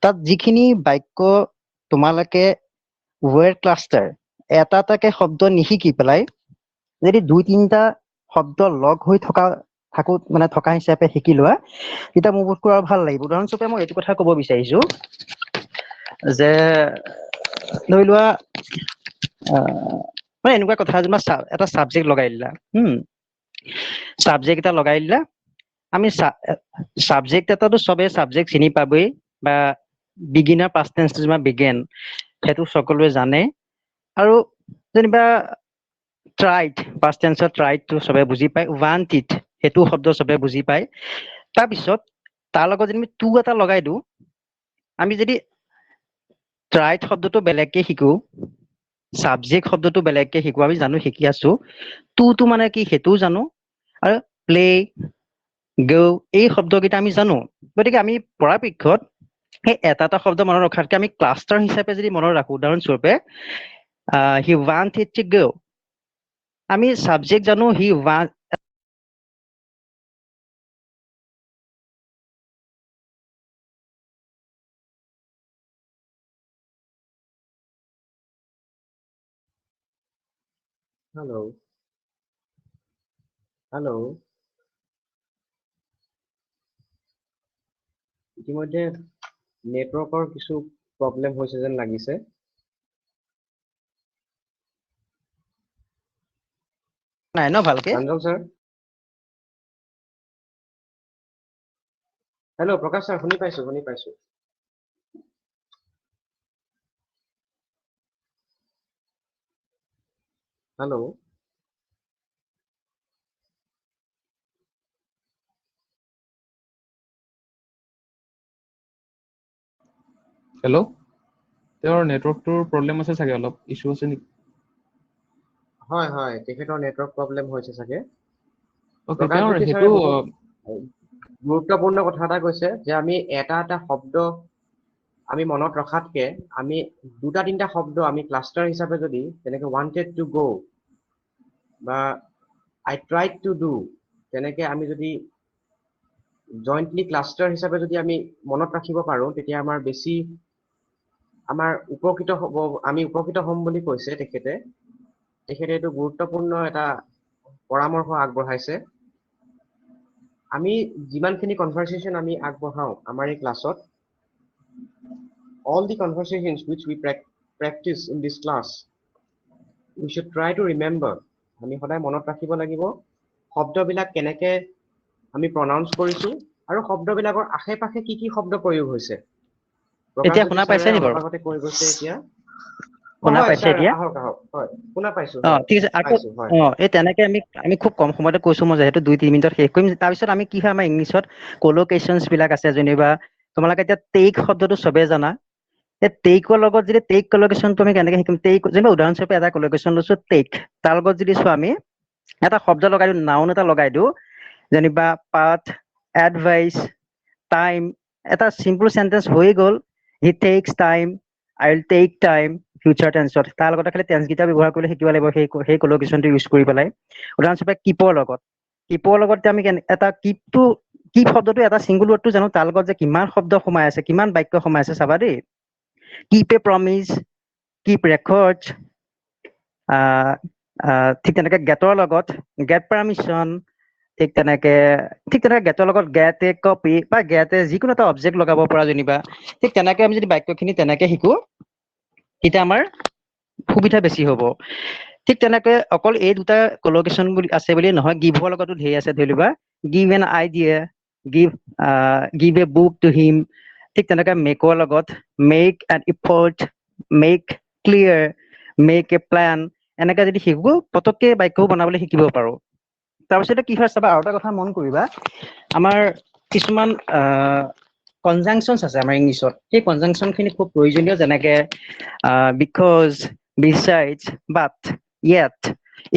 তাত যিখিনি বাক্য তোমালোকে ৱৰ্ড ক্লাষ্টাৰ এটা এটাকে শব্দ নিশিকি পেলাই যদি 2-3টা শব্দ লগ হৈ থকা হিচাপে শিকি লোৱা, তেতিয়া মোৰ বোধ কৰো আৰু ভাল লাগিব। উদাহৰণস্বৰূপে মই এইটো কথা ক'ব বিচাৰিছো যে, ধৰি লোৱা মানে এনেকুৱা কথা, এটা ছাবজেক্ট লগাই দিলা, ছাবজেক্ট এটা লগাই দিলা। আমি ছাবজেক্ট এটাতো চবেই ছাবজেক্ট চিনি পাবই, বা বিগিনাৰ পাষ্ট টেন্স বিগেন, সেইটো সকলোৱে জানে। আৰু যেনিবা ট্ৰাইড, পাষ্ট টেন্সৰ ট্ৰাইডটো চবে বুজি পায়। ৱান্ট ইট, সেইটো শব্দ চবে বুজি পায়। তাৰপিছত তাৰ লগত যদি আমি টু এটা লগাই দিওঁ, আমি যদি ট্ৰাইড শব্দটো বেলেগকে শিকো, ছাবজেক্ট শব্দটো বেলেগকে শিকো, আমি জানো শিকি আছো, টুটো মানে কি সেইটোও জানো, আৰু প্লে, গো, এই শব্দকেইটা আমি জানো। গতিকে আমি পৰাপক্ষত সেই এটা শব্দ মনত ৰখাতকে আমি ক্লাষ্টাৰ হিচাপে যদি মনত ৰাখো, উদাহৰণস্বৰূপে হি ৱান্ট ইট টু গো, আমি ছাবজেক্ট জানো হি ৱান্ট। হেল্ল'। ইতিমধ্যে নেটৱৰ্কৰ কিছু প্ৰব্লেম হৈছে যেন লাগিছে। নাই ন ভালকে? Pranjal sir, hello'. প্ৰকাশ ছাৰ, শুনি পাইছো। হেল্ল'। হেল্ল', তেওঁৰ নেটৱৰ্কটোৰ প্ৰব্লেম আছে চাগে, অলপ ইছ্যু আছে নেকি? হয়, তেখেতৰ নেটৱৰ্ক প্ৰব্লেম হৈছে চাগে। অ'কে, তেওঁৰ প্ৰকাশজ্যোতি ছাৰে সেইটো বহুত গুৰুত্বপূৰ্ণ কথা এটা কৈছে, যে আমি এটা শব্দ আমি মনত ৰখাতকে আমি 2-3টা শব্দ আমি ক্লাষ্টাৰ হিচাপে যদি, তেনেকে ৱান্টেড টু গো বা আই ট্ৰাইড টু ডু, তেনেকে আমি যদি জইণ্টলি ক্লাষ্টাৰ হিচাপে যদি আমি মনত ৰাখিব পাৰো, তেতিয়া আমাৰ উপকৃত হ'ম বুলি কৈছে তেখেতে এইটো গুৰুত্বপূৰ্ণ এটা পৰামৰ্শ আগবঢ়াইছে। আমি যিমানখিনি কনভাৰচেশ্যন আমি আগবঢ়াওঁ আমাৰ এই ক্লাছত, all the conversations which we practice in this class, we should try to remember, আমি সদায় মনত ৰাখিব লাগিব শব্দবিলাক কেনেকে আমি প্ৰনাউন্স কৰিছো, আৰু শব্দবিলাকৰ আশে-পাশে কি কি শব্দ প্ৰয়োগ হৈছে এতিয়া শুনা পাইছে নি বাৰু? অলপ আগতে কৈ গৈছে এতিয়া শুনা হয়, পাইছে ছাৰ, এতিয়া? আহক হয় শুনা পাইছো অ হয় ঠিক আছে আকৌ পাইছো হয় এই তেনেকে আমি খুব কম সময়তে কৈছো মই যিহেতু 2-3 মিনিটত শেষ কৰিম তাৰপিছত আমি কি হয় আমাৰ ইংলিছত কলোকেশ্যনছ বিলাক আছে যেনিবা তোমালোকে এতিয়া টেক শব্দটো চবে জানা এই টেকৰ লগত যদি টেক কলোকেশ্যনটো আমি কেনেকে শিকিম টেক যেনিবা উদাহৰণস্বৰূপে এটা কলোকেশ্যন লৈছো টেক তাৰ লগত যদি চোৱা আমি এটা শব্দ লগাই দিওঁ নাউন এটা লগাই দিওঁ যেনিবা পাথ এডভাইচ টাইম এটা চিম্পল চেন্টেন্স হৈ গ'ল he takes time I will take time future টেন্সত তাৰ লগতে খালি টেন্স কেইটা ব্যৱহাৰ কৰিলে শিকিব লাগিব সেই কলোকেশ্যনটো ইউজ কৰি পেলাই উদাহৰণস্বৰূপে কিপৰ লগত আমি এটা কিপ শব্দটো এটা ছিংগুল ৱৰ্ডটো জানো তাৰ লগত যে কিমান শব্দ সোমাই আছে কিমান বাক্য সোমাই আছে চাবা দেই কিপ এ প্ৰমিজ কিপ ৰেকৰ্ড ঠিক তেনেকে গেটৰ লগত গেট পাৰমিশ্যন ঠিক তেনেকে গেটৰ লগত গেট এ কপি বা গেট এ যিকোনো এটা অবজেক্ট লগাব পৰা যেনিবা ঠিক তেনেকে আমি যদি বাক্যখিনি তেনেকে শিকো তেতিয়া আমাৰ সুবিধা বেছি হ'ব ঠিক তেনেকে অকল এই দুটা কলোকেশ্যন বুলি আছে বুলি নহয় গিভৰ লগতো ধেৰ আছে ধৰি লোৱা give an idea give a book to him ঠিক তেনেকে মেকৰ লগত make an effort make clear make a plan এনেকে যদি শিকো পতককে বাক্যও বনাবলৈ শিকিব পাৰো তাৰপিছতে কি হয় চাবা আৰু এটা কথা মন কৰিবা আমাৰ কিছুমান কনজাংচনছ আছে আমাৰ ইংলিছত সেই কনজাংচন খিনি খুব প্ৰয়োজনীয় যেনেকে বিকজ besides but yet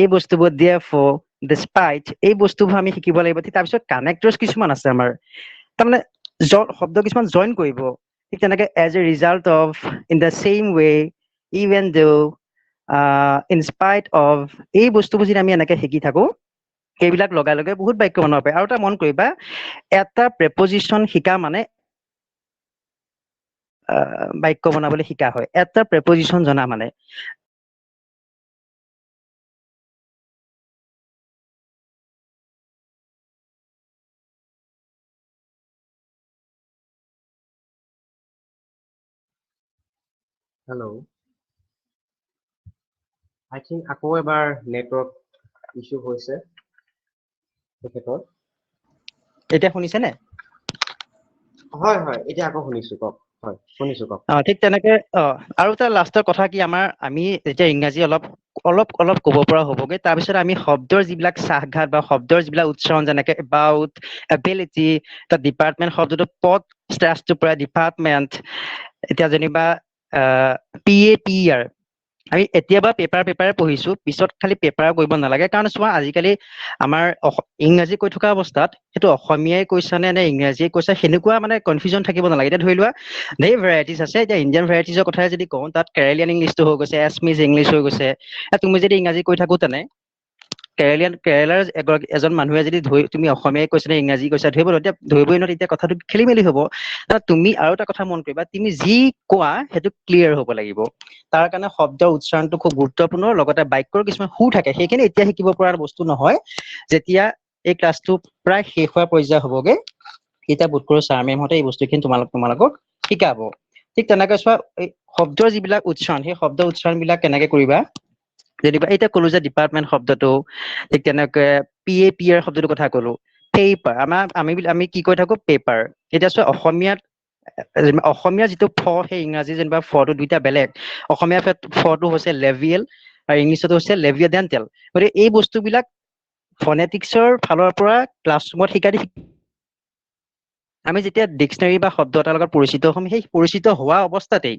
এই বস্তুবোৰ therefore despite এই বস্তুবোৰ আমি শিকিব লাগিব তাৰপিছত কানেক্টৰ্ছ কিছুমান আছে আমাৰ তাৰমানে শব্দ কিছুমান জইন কৰিব ঠিক তেনেকে as a result of in the same way even though in spite of এই বস্তুবোৰ যদি আমি এনেকে শিকি থাকো সেইবিলাক লগাই লগাই বহুত বাক্য বনাব পাৰি আৰু এটা মন কৰিবা এটা প্ৰেপজিশ্যন শিকা মানে বাক্য বনাবলৈ শিকা হয় এটা প্ৰেপজিশ্যন জনা মানে হেল্ল' আই থিংক আকৌ এবাৰ নেটৱৰ্ক ইছ্যু হৈছে তেখেতৰ এতিয়া শুনিছে নে হয় এতিয়া আকৌ শুনিছো কওক হয় শুনিছো কওক ঠিক তেনেকে আৰু এটা লাষ্টৰ কথা কি আমি যেতিয়া ইংৰাজী অলপ ক'ব পৰা হ'বগে তাৰপিছত আমি শব্দৰ যিবিলাক চাহঘাট বা শব্দৰ যিবিলাক উচ্চাৰণ যেনেকে এবাউট এবিলিটি ডিপাৰ্টমেণ্ট শব্দটো পদ ষ্ট্ৰেছটো পৰা ডিপাৰ্টমেণ্ট এতিয়া যেনিবা PAPR আমি এতিয়াবা পেপাৰে পঢ়িছো পিছত খালি পেপাৰ কৰিব নালাগে কাৰণ চোৱা আজিকালি আমাৰ ইংৰাজী কৈ থকা অৱস্থাত সেইটো অসমীয়াই কৈছা নে ইংৰাজীয়ে কৈছা সেনেকুৱা মানে কনফিউজন থাকিব নালাগে এতিয়া ধৰি লোৱা ধেৰ ভেৰাইটিজ আছে এতিয়া ইণ্ডিয়ান ভেৰাইটিজৰ কথাই যদি কওঁ তাত কেৰেলিয়ান ইংলিছটো হৈ গৈছে এছমিছ ইংলিছ হৈ গৈছে তুমি যদি ইংৰাজী কৈ থাকো তেনে কেৰেলাৰ এজন মানুহে যদি তুমি অসমীয়াই কৈছা নে ইংৰাজী কৈছা ধৰিবই ন তেতিয়া কথাটো খেলি মেলি হ'ব তুমি আৰু এটা কথা মন কৰিবা তুমি যি কোৱা সেইটো ক্লিয়াৰ হ'ব লাগিব তাৰ কাৰণে শব্দৰ উচ্চাৰণটো খুব গুৰুত্বপূৰ্ণ লগতে বাক্যৰ কিছুমান সুৰ থাকে সেইখিনি এতিয়া শিকিব পৰা বস্তু নহয় যেতিয়া এই ক্লাছটো প্ৰায় শেষ হোৱাৰ পৰ্যায় হ'বগে তেতিয়া বোধ কৰো ছাৰ মেমহঁতে এই বস্তুখিনি তোমালোকক শিকাব ঠিক তেনেকৈ চোৱা এই শব্দৰ যিবিলাক উচ্চাৰণ সেই শব্দ উচ্চাৰণ বিলাক কেনেকে কৰিবা যেনিবা এতিয়া কলো যে ডিপাৰ্টমেণ্ট শব্দটো ঠিক তেনেকে PAPR শব্দটোৰ কথা কলো পেপাৰ আমি কি কৈ থাকো পেপাৰ এতিয়া চোৱা অসমীয়া যিটো ফ সেই ইংৰাজী যেনিবা ফটো দুইটা বেলেগ অসমীয়া ফটো হৈছে লেভিয়েল আৰু ইংলিছতো হৈছে লেভিয়েডেণ্টেল গতিকে এই বস্তুবিলাক ফনেটিক্সৰ ফালৰ পৰা ক্লাছৰুমত শিকাই আমি যেতিয়া ডিক্সনেৰী বা শব্দ এটাৰ লগত পৰিচিত হ'ম সেই পৰিচিত হোৱা অৱস্থাতেই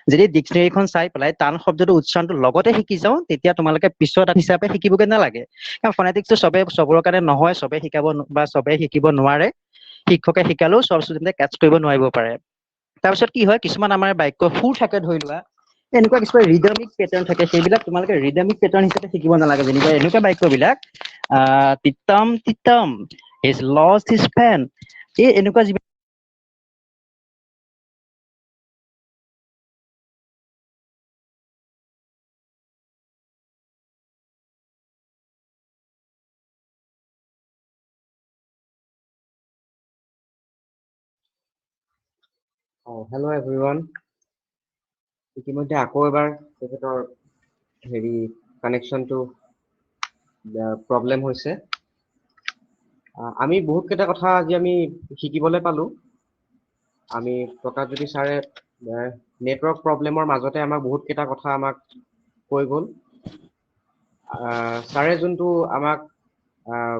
যদি ডিক্সনেৰীখন চাই পেলাই টান শব্দটো উচ্চাৰণটো লগতে শিকি যাওঁ তেতিয়া তোমালোকে পিছত হিচাপে শিকিবগে নালাগে কাৰণ ফনেটিক্সটো চবৰ কাৰণে নহয় চবে শিকাব বা চবে শিকিব নোৱাৰে শিক্ষকে শিকালেও চব ষ্টুডেণ্টে কেটচ কৰিব নোৱাৰিব পাৰে তাৰপিছত কি হয় কিছুমান আমাৰ বাক্য সুৰ থাকে ধৰি লোৱা এনেকুৱা কিছুমান ৰিডমিক পেটাৰ্ণ থাকে সেইবিলাক তোমালোকে ৰিডমিক পেটাৰ্ণ হিচাপে শিকিব নালাগে যেনেকুৱা এনেকুৱা বাক্যবিলাক তিতম হিজ লষ্ট হিজ পেন এই এনেকুৱা যিবিলাক হেল্ল' এভৰিৱান ইতিমধ্যে আকৌ এবাৰ তেখেতৰ কানেকশ্যনটো প্ৰব্লেম হৈছে আমি বহুত কেইটা কথা আজি আমি শিকিবলৈ পালো। আমি প্ৰকাশজ্যোতি ছাৰে নেটৱৰ্ক প্ৰব্লেমৰ মাজতে আমাক বহুত কেইটা কথা আমাক কৈ গ'ল। ছাৰে যোনটো আমাক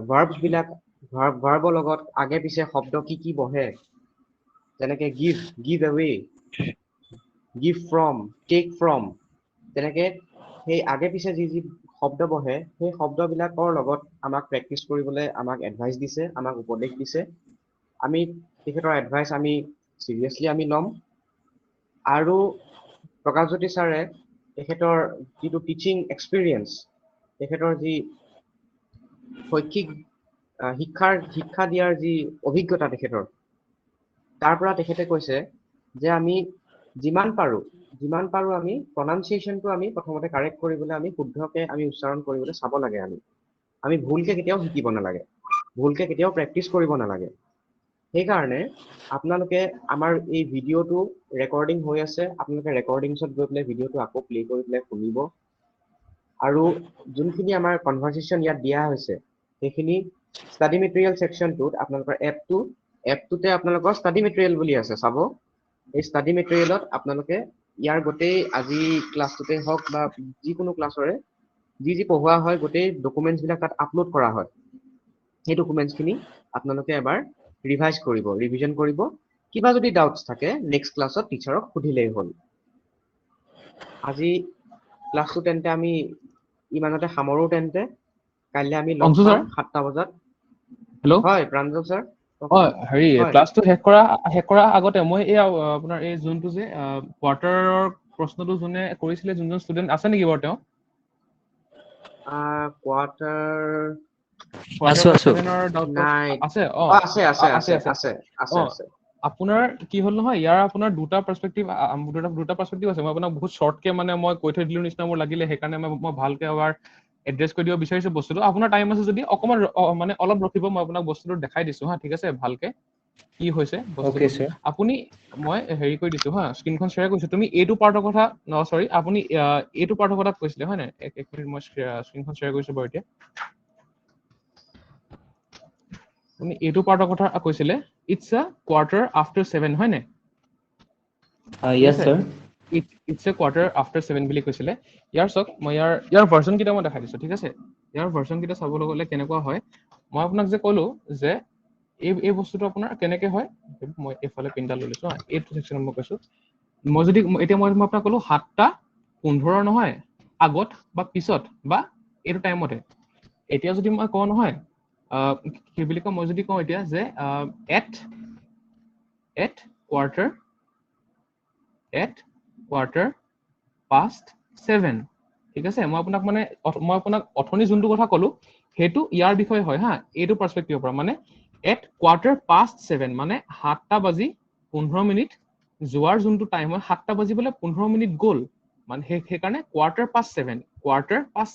ভাৰ্বছ বিলাক ভাৰ্বৰ লগত আগে পিছে শব্দ কি বহে, যেনেকে give away, give from, take from, তেনেকে সেই আগে পিছে যি শব্দ বহে সেই শব্দবিলাকৰ লগত আমাক প্ৰেক্টিচ কৰিবলৈ আমাক এডভাইচ দিছে, আমাক উপদেশ দিছে। আমি তেখেতৰ এডভাইচ আমি চিৰিয়াছলি আমি ল'ম। আৰু প্ৰকাশজ্যোতি ছাৰে তেখেতৰ যিটো টিচিং এক্সপিৰিয়েঞ্চ, তেখেতৰ যি শৈক্ষিক শিক্ষা দিয়াৰ যি অভিজ্ঞতা তেখেতৰ, তাৰ পৰা তেখেতে কৈছে যে আমি যিমান পাৰো আমি প্ৰনাউন্সিয়েশ্যনটো আমি প্ৰথমতে কাৰেক্ট কৰিবলৈ আমি শুদ্ধকে আমি উচ্চাৰণ কৰিবলৈ চাব লাগে। আমি ভুলকে কেতিয়াও শিকিব নালাগে, ভুলকে কেতিয়াও প্ৰেক্টিচ কৰিব নালাগে। সেইকাৰণে আপোনালোকে আমাৰ এই ভিডিঅ'টো ৰেকৰ্ডিং হৈ আছে, আপোনালোকে ৰেকৰ্ডিংছত গৈ পেলাই ভিডিঅ'টো আকৌ প্লে কৰি পেলাই শুনিব। আৰু যোনখিনি আমাৰ কনভাৰচেশ্যন ইয়াত দিয়া হৈছে সেইখিনি ষ্টাডি মেটেৰিয়েল ছেকশ্যনটোত আপোনালোকৰ এপটোতে আপোনালোকৰ ষ্টাডি মেটেৰিয়েল বুলি আছে, চাব। এই ষ্টাডি মেটেৰিয়েলত আপোনালোকে ইয়াৰ গোটেই আজি ক্লাছটোতে হওক বা যিকোনো ক্লাছৰে যি পঢ়োৱা হয় গোটেই ডকুমেণ্টছবিলাক তাত আপলোড কৰা হয়। সেই ডকুমেণ্টছখিনি আপোনালোকে এবাৰ ৰিভাইজ কৰিব, ৰিভিজন কৰিব। কিবা যদি ডাউটছ থাকে নেক্সট ক্লাছত টিচাৰক সুধিলেই হ'ল। আজি ক্লাছটো তেন্তে আমি ইমানতে সামৰো। তেন্তে কাইলৈ আমি লগ পাম 7টা বজাত। হেল্ল', হয় প্ৰাঞ্জল ছাৰ। হেৰি ক্লাছটো শেষ কৰা আগতে মই এই আপোনাৰ এই যোনটো যে কোৱাৰ্টাৰৰ প্ৰশ্নটো যোনে কৰিছিলে, যোনজন ষ্টুডেণ্ট আছে নেকি বাৰু তেওঁ? কোৱাৰ্টাৰ আছো নাই আছে? আছে। আপোনাৰ কি হ'ল নহয়, ইয়াৰ আপোনাৰ দুটা পাৰ্সপেক্টিভ আছে। মই আপোনাক বহুত শ্বৰ্টকে মানে মই কৈ থৈ দিলো নিচিনা মোৰ লাগিলে, সেইকাৰণে মই ভালকে এবাৰ এড্ৰেছ কৰি দিব বিচাৰিছো বস্তুটো। আপোনাৰ টাইম আছে যদি অকমান মানে অলপ ৰখিব, মই আপোনাক বস্তুটো দেখাই দিছো হা, ঠিক আছে? ভালকে কি হৈছে বস্তুটো আপুনি, মই হেৰি কৰি দিছো হা, স্ক্ৰীনখন শ্বেয়াৰ কৰিছো। তুমি এইটো পাৰ্টৰ কথা চৰি, আপুনি এইটো পাৰ্টৰ কথা কৈছিলে হয় নাই? এক মিনিট মই স্ক্ৰীনখন শ্বেয়াৰ কৰিছো বাৰু এতিয়া। আপুনি এইটো পাৰ্টৰ কথা কৈছিলে, ইটছ আ কোৱাৰ্টাৰ আফটাৰ 7 হয় নাই? Yes sir. It's a quarter after 7 বুলি কৈছিলে। ইয়াৰ চাওক, মই ইয়াৰ ভাৰ্জন কেইটা মই দেখাই দিছো, ঠিক আছে? ইয়াৰ ভাৰ্জন কেইটা চাবলৈ গ'লে কেনেকুৱা হয়, মই আপোনাক যে ক'লো যে এই বস্তুটো আপোনাৰ কেনেকে হয়, মই এইফালে প্ৰিণ্টটা লৈ লৈছো। এইটো ছেকশ্যনত মই কৈছো, মই যদি এতিয়া মই আপোনাক ক'লো 7:15 নহয় আগত বা পিছত বা এইটো টাইমতে। এতিয়া যদি মই কওঁ নহয়, কি বুলি কওঁ, মই যদি কওঁ এতিয়া যে এট কোৱাৰ্টাৰ past 7, ঠিক আছে? মই আপোনাক অথনি যোনটো কথা ক'লো সেইটো ইয়াৰ বিষয়ে হয় হা, এইটো পাৰ্সপেক্টিভৰ পৰা। মানে এট কোৱাৰ্টাৰ past 7 মানে 7:15 যোৱাৰ যোনটো টাইম হয়, 7:15 গ'ল মানে সেইকাৰণে কোৱাৰ্টাৰ past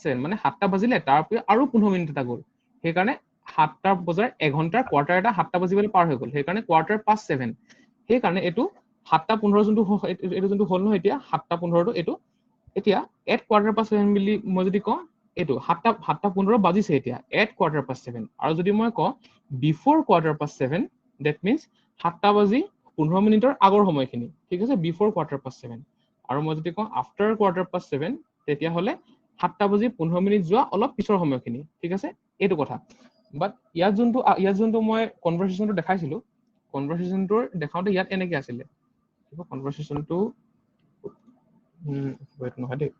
7 মানে 7টা বাজিলে, তাৰ পৰা আৰু 15 মিনিট এটা গ'ল, সেইকাৰণে 7টা বজাৰ এঘণ্টাৰ কোৱাৰ্টাৰ এটা 7টা বাজিবলৈ পাৰ হৈ গ'ল, সেইকাৰণে কোৱাৰ্টাৰ past 7। সেইকাৰণে এইটো 7:15 যোনটো এইটো যোনটো হ'ল নহয় এতিয়া 7:15টো এইটো এতিয়া এট কোৱাৰ্টাৰ past 7 বুলি মই যদি কওঁ, এইটো 7:15 বাজিছে এতিয়া এট কোৱাৰ্টাৰ past 7। আৰু যদি মই কওঁ before quarter past 7, that means 7:15 আগৰ সময়খিনি, ঠিক আছে? Before quarter past 7। আৰু মই যদি কওঁ আফটাৰ কোৱাৰ্টাৰ past 7, তেতিয়াহ'লে 7:15 যোৱা অলপ পিছৰ সময়খিনি, ঠিক আছে? এইটো কথা। বাট ইয়াত যোনটো মই কনভাৰচেশ্যনটো দেখাইছিলো, কনভাৰচেশ্যনটোৰ দেখাওঁতে ইয়াত এনেকে আছিলে, কনভাৰচেশ্যনটো নহয় দেই,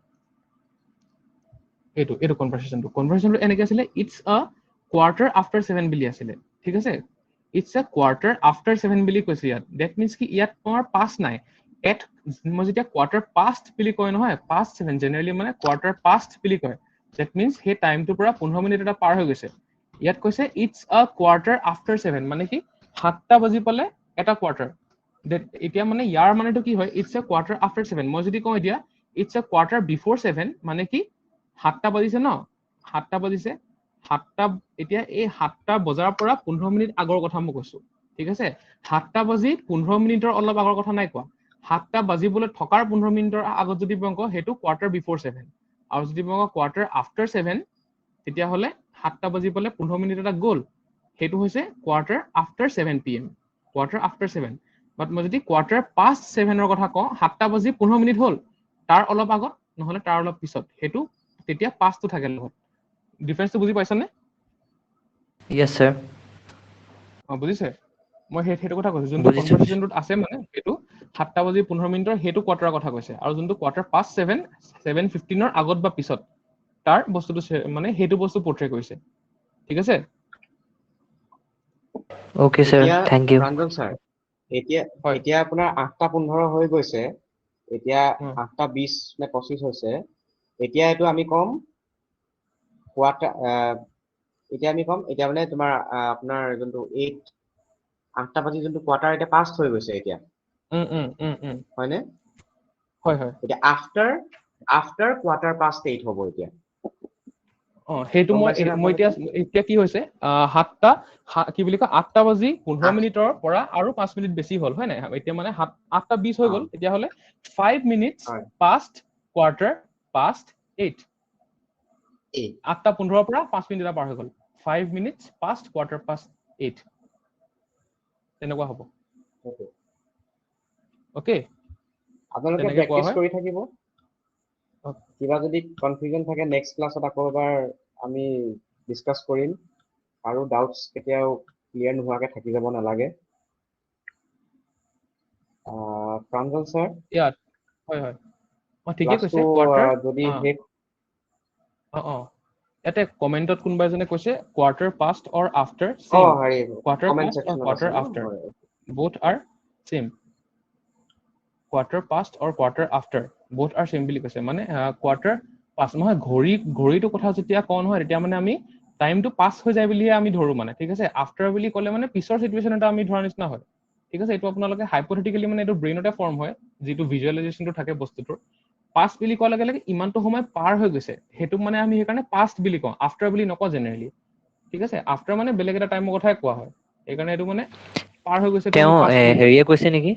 এইটো কনভাৰচেশ্যনটো এনেকে আছিলে, ইটছ আ কোৱাৰ্টাৰ আফটাৰ 7 বুলি আছিলে, ঠিক আছে? ইটছ আ কোৱাৰ্টাৰ আফটাৰ 7 বুলি কৈছে ইয়াত। ডেট মিনছ কি ইয়াত তোমাৰ পাষ্ট নাই। মই যেতিয়া কোৱাৰ্টাৰ পাষ্ট বুলি কয় নহয়, past 7 জেনেৰেলি মানে কোৱাৰ্টাৰ পাষ্ট বুলি কয়। ডেট মিনছ সেই টাইমটোৰ পৰা 15 মিনিট এটা পাৰ হৈ গৈছে। ইয়াত কৈছে ইটছ আ কোৱাৰ্টাৰ আফটাৰ 7 মানে কি 7টা বাজি পালে এটা কোৱাৰ্টাৰ। এতিয়া মানে ইয়াৰ মানেটো কি হয়, ইটছ এ কোৱাৰ্টাৰ আফটাৰ 7। মই যদি কওঁ এতিয়া ইটছ এ কোৱাৰ্টাৰ বিফৰ 7 মানে কি 7টা বাজিছে ন, 7টা বাজিছে, এতিয়া এই 7টা বজাৰ পৰা 15 মিনিট আগৰ কথা মই কৈছো, ঠিক আছে? 7টা বাজি 15 মিনিটৰ অলপ আগৰ কথা নাই কোৱা। 7টা বাজিবলৈ থকাৰ 15 মিনিটৰ আগত যদি মই কওঁ সেইটো কোৱাৰ্টাৰ বিফৰ 7। আৰু যদি মই কওঁ কোৱাৰ্টাৰ আফটাৰ 7, তেতিয়াহ'লে 7টা বাজি পালে 15 মিনিট এটা গ'ল, সেইটো হৈছে quarter after 7 PM, quarter after 7। বাট মই যদি কোৱাৰ্টাৰ পাষ্ট 7ৰ কথা কওঁ, 7:15 হ'ল, তাৰ অলপ আগত নহলে তাৰ অলপ পিছত, সেইটো তেতিয়া পাষ্টটো থাকে লগত। ডিফাৰেন্সটো বুজি পাইছানে? Yes, sir. বুজিছে? মই সেইটো কথা কৈছো, যোনটো বুজিছো, কনভাৰচেশ্যনটোত আছে মানে সেইটো 7:15 সেইটো কোৱাৰ্টাৰৰ কথা কৈছে, আৰু যোনটো কোৱাৰ্টাৰ পাষ্ট 7:15 আগত বা পিছত তাৰ বস্তুটো মানে সেইটো বস্তু পৰ্ট্ৰে কৰিছে। ঠিক আছে? Okay, sir. এতিয়া Thank you. প্ৰাঞ্জল ছাৰ, এতিয়া হয়। এতিয়া আপোনাৰ 8:15 হৈ গৈছে, এতিয়া উম। 8:20 নে 25 হৈছে। এতিয়া এইটো আমি কম কোৱাৰ্টাৰ, এতিয়া আমি কম, এতিয়া মানে তোমাৰ আপোনাৰ যোনটো 8টা বাজি যোনটো কোৱাৰ্টাৰ এতিয়া পাষ্ট হৈ গৈছে এতিয়া, হয়নে? হয় হয়। এতিয়া আফটাৰ কোৱাৰ্টাৰ পাষ্ট 8 হ'ব এতিয়া। সেইটো গম মই পাইছেনে মই আপোনালোকে? এতিয়া কি হৈছে, 8:15 পৰা আৰু 5 মিনিট বেছি হ'ল, হয় নাই? এতিয়া মানে 8:20 হৈ গ'ল, তেতিয়াহ'লে 5 minutes হয়। past quarter past 8। 8 8:15 পৰা 5 মিনিট এটা পাৰ হৈ গ'ল, 5 minutes past quarter past 8 তেনেকুৱা হ'ব। Okay. অ'কে, আপোনালোকে তেনেকে কোৱা প্ৰেক্টিচ হয়। কৰি থাকিব। কিবা যদি কনফিউজন থাকে নেক্সট ক্লাছত আকৌ এবাৰ আমি ডিছকাছ কৰিম, আৰু ডাউটছ কেতিয়াও ক্লিয়াৰ নোহোৱাকে থাকি যাব নালাগে। প্ৰাঞ্জল ছাৰ, ইয়াত হয় হয়, ঠিকে কৈছে। ক্লাছটো কোৱাৰ্টাৰ যদি শেষ ইয়াতে কমেণ্টত কোনোবা এজনে কৈছে quarter past or after same, হেৰি কোৱাৰ্টাৰ কমেণ্ট পাষ্ট অৰ ছেকশ্যনত আছে কোৱাৰ্টাৰ ন? আফটাৰ, হয়। both are same, quarter past or quarter after both are same বুলি কৈছে। মানে কোৱাৰ্টাৰ পাষ্ট নহয়, ঘড়ীটো কথা যেতিয়া কওঁ নহয়, তেতিয়া মানে আমি টাইমটো পাছ হৈ যায় বুলিহে আমি ধৰো মানে। ঠিক আছে? আফটাৰ বুলি ক'লে মানে পিছৰ চিটুৱেশ্যন এটা আমি ধৰা নিচিনা হয়। ঠিক আছে? এইটো আপোনালোকে হাইপথেটিকেলি মানে এইটো ব্ৰেইনতে ফৰ্ম হয়, যিটো ভিজুৱেলাইজেশ্যনটো থাকে বস্তুটোৰ। পাষ্ট বুলি কোৱাৰ লগে লগে ইমানটো সময় পাৰ হৈ গৈছে, সেইটোক মানে আমি সেইকাৰণে পাষ্ট বুলি কওঁ, আফটাৰ বুলি নকওঁ জেনেৰেলি। ঠিক আছে? আফটাৰ মানে বেলেগ এটা টাইমৰ কথাই কোৱা হয়, সেইকাৰণে এইটো মানে পাৰ হৈ গৈছে, তেওঁ পাষ্ট বুলি কওঁ। হেৰিয়ে কৈছে নেকি?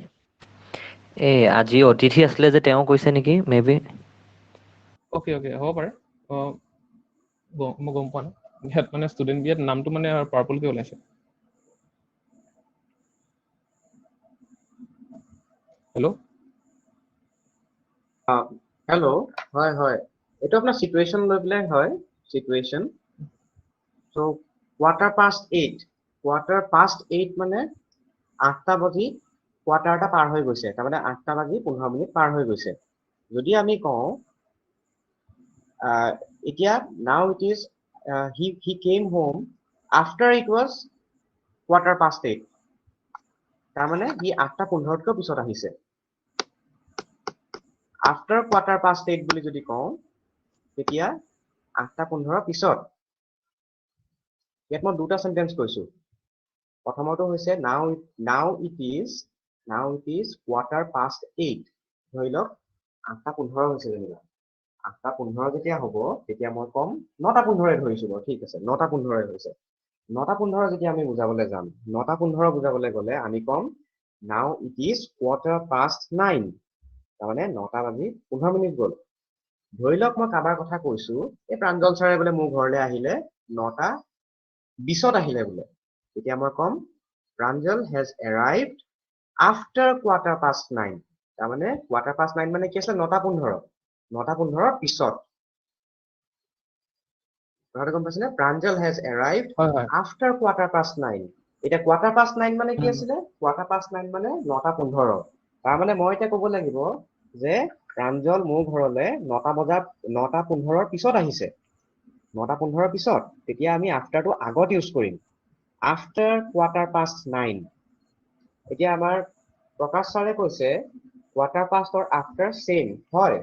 আজি অতিথি আছিলে যে, তেওঁ কৈছে নেকি মে বি। অ'কে হ'ব পাৰে। মই গম পোৱা নাই, ইয়াত মানে ষ্টুডেণ্ট ইয়াত নামটো মানে পাৰ্পলকে ওলাইছে। হেল্ল'। হেল্ল', হয়, এইটো আপোনাৰ চিটুৱেশ্যন লৈ পেলাই হয়, চিটুৱেশ্যন। চ' কোৱাৰ্টাৰ পাষ্ট 8 মানে 8টা বাজি কোৱাৰ্টাৰ এটা পাৰ হৈ গৈছে, তাৰমানে 8:15 পাৰ হৈ গৈছে। যদি আমি কওঁ এতিয়া now it is he came home after it was quarter past 8, তাৰমানে সি 8:15 পিছত আহিছে। আফটাৰ কোৱাৰ্টাৰ পাষ্ট 8 বুলি যদি কওঁ, তেতিয়া 8:15 পিছত। ইয়াত মই দুটা চেন্টেন্স কৈছো। প্ৰথমটো হৈছে নাও ইট ইজ কোৱাৰ্টাৰ পাষ্ট 8। ধৰি লওক 8:15 হৈছে যেনিবা। 8:15 যেতিয়া হ'ব, তেতিয়া মই ক'ম 9:15 ধৰিছো বাৰু, ঠিক আছে 9:15 হৈছে। 9:15 যেতিয়া আমি বুজাবলৈ যাম, 9:15 বুজাবলৈ গ'লে আমি ক'ম নাও ইট ইজ কোৱাৰ্টাৰ পাষ্ট 9, তাৰমানে 9:15 গ'ল। ধৰি লওক মই কাৰোবাৰ কথা কৈছো, এই প্ৰাঞ্জল ছাৰে বোলে মোৰ ঘৰলৈ আহিলে 9:20 আহিলে বোলে, তেতিয়া মই ক'ম Pranjal has arrived after quarter past 9, তাৰমানে কোৱাৰ্টাৰ পাষ্ট 9 মানে কি আছিলে? 9:15 পিছত। কথাটো গম পাইছেনে? প্ৰাঞ্জল হেজ এৰাইভড হয় হয়। After quarter past 9। এতিয়া কোৱাৰ্টাৰ পাষ্ট 9 মানে কি আছিলে? কোৱাৰ্টাৰ পাষ্ট 9 মানে 9:15। তাৰমানে মই এতিয়া ক'ব লাগিব যে প্ৰাঞ্জল মোৰ ঘৰলে 9:15 পিছত আহিছে। 9:15 পিছত, তেতিয়া আমি আফটাৰটো আগত ইউজ কৰিম, আফটাৰ কোৱাৰ্টাৰ পাষ্ট 9। এতিয়া আমাৰ প্ৰকাশ ছাৰে কৈছে কোৱাৰ্টাৰ পাষ্ট অৰ আফটাৰ চেম, হয়।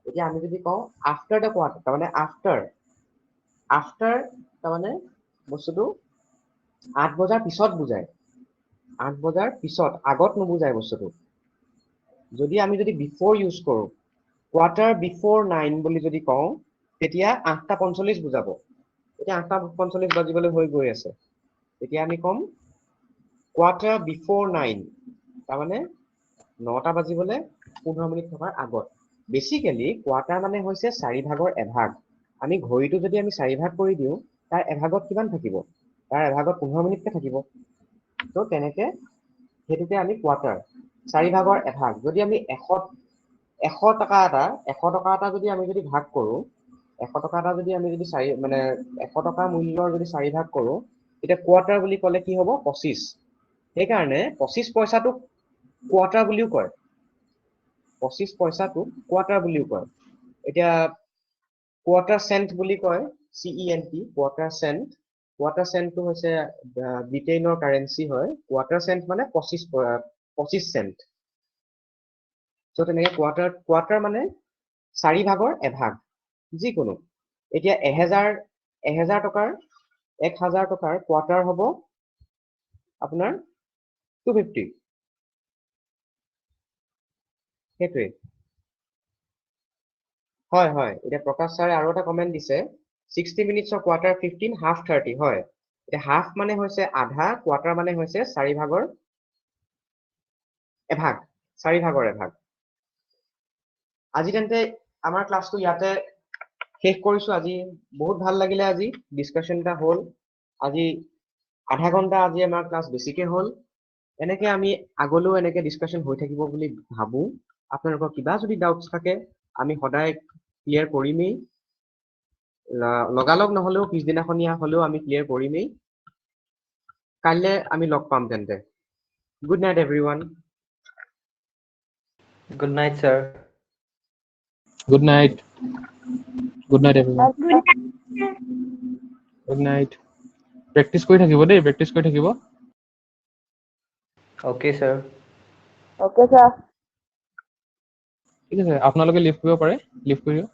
এতিয়া আমি যদি কওঁ আফটাৰ দ্য কোৱাৰ্টাৰ, তাৰমানে আফটাৰ তাৰমানে বস্তুটো 8 বজাৰ পিছত বুজায়। 8 বজাৰ পিছত, আগত নুবুজায় বস্তুটো। যদি আমি বিফৰ ইউজ কৰো, কোৱাৰ্টাৰ বিফৰ 9 বুলি যদি কওঁ, তেতিয়া 8:45 বুজাব। এতিয়া 8:45 বাজিবলৈ হৈ গৈ আছে, তেতিয়া আমি ক'ম কোৱাৰ্টাৰ বিফৰ 9, তাৰমানে 9টা বাজিবলৈ 15 মিনিট থকাৰ আগত। বেচিকেলি কোৱাৰ্টাৰ মানে হৈছে 4 ভাগৰ এভাগ। আমি ঘড়ীটো যদি আমি 4 ভাগ কৰি দিওঁ, তাৰ এভাগত কিমান থাকিব? তাৰ এভাগত 15 মিনিটকে থাকিব তো তেনেকে হেতুকে আমি কোৱাৰ্টাৰ 4 ভাগৰ এভাগ যদি আমি 100 টকা এটা যদি আমি যদি ভাগ কৰো 100 টকা এটা যদি আমি যদি 4 মানে 100 টকা মূল্যৰ যদি 4 ভাগ কৰো এটা কোৱাৰ্টাৰ বুলি ক'লে কি হ'ব 25 সেই কাৰণে 25 পইচাটো কোৱাৰ্টাৰ বুলিও কয় 25 পইচাটো কোৱাৰ্টাৰ বুলিও কয় এতিয়া কোৱাৰ্টাৰ সেন্ট বুলি কয় CENT কোৱাৰ্টাৰ সেন্টটো হৈছে ব্ৰিটেইনৰ কাৰেন্সি হয় কোৱাৰ্টাৰ সেন্ট মানে 25 সেন্ট সো তেনেকে কোৱাৰ্টাৰ মানে 4 ভাগৰ এভাগ যিকোনো এতিয়া 1000 টকাৰ 1000 টকাৰ কোৱাৰ্টাৰ হ'ব আপোনাৰ 250 সেইটোৱে হয় হয় এতিয়া প্ৰকাশ ছাৰে আৰু এটা কমেন্ট দিছে 60 মিনিটছৰ কোৱাৰ্টাৰ 15 হাফ 30 হয় এতিয়া হাফ মানে হৈছে আধা কোৱাৰ্টাৰ মানে হৈছে 4 ভাগৰ এভাগ আজি তেন্তে আমাৰ ক্লাছটো ইয়াতে শেষ কৰিছো আজি বহুত ভাল লাগিলে আজি ডিসকাশন এটা হ'ল আজি আধা ঘন্টা আজি আমাৰ ক্লাছ বেছিকে হ'ল এনেকে আমি আগলৈও এনেকে ডিসকাশন হৈ থাকিব বুলি ভাবো আপোনালোকৰ কিবা যদি ডাউটছ থাকে আমি সদায় ক্লিয়াৰ কৰিমেই লগালগ নহলেও পিছদিনাখনীয়া হলেও আমি ক্লিয়াৰ কৰিমেই কাইলৈ আমি লগ পাম তেন্তে good night everyone good night sir good night everyone good night practice কৰি থাকিব দেই প্ৰেক্টিছ কৰি থাকিব ওকে স্যাৰ ঠিক আছে আপোনালোকে লিভ কৰিব পাৰে লিভ কৰিব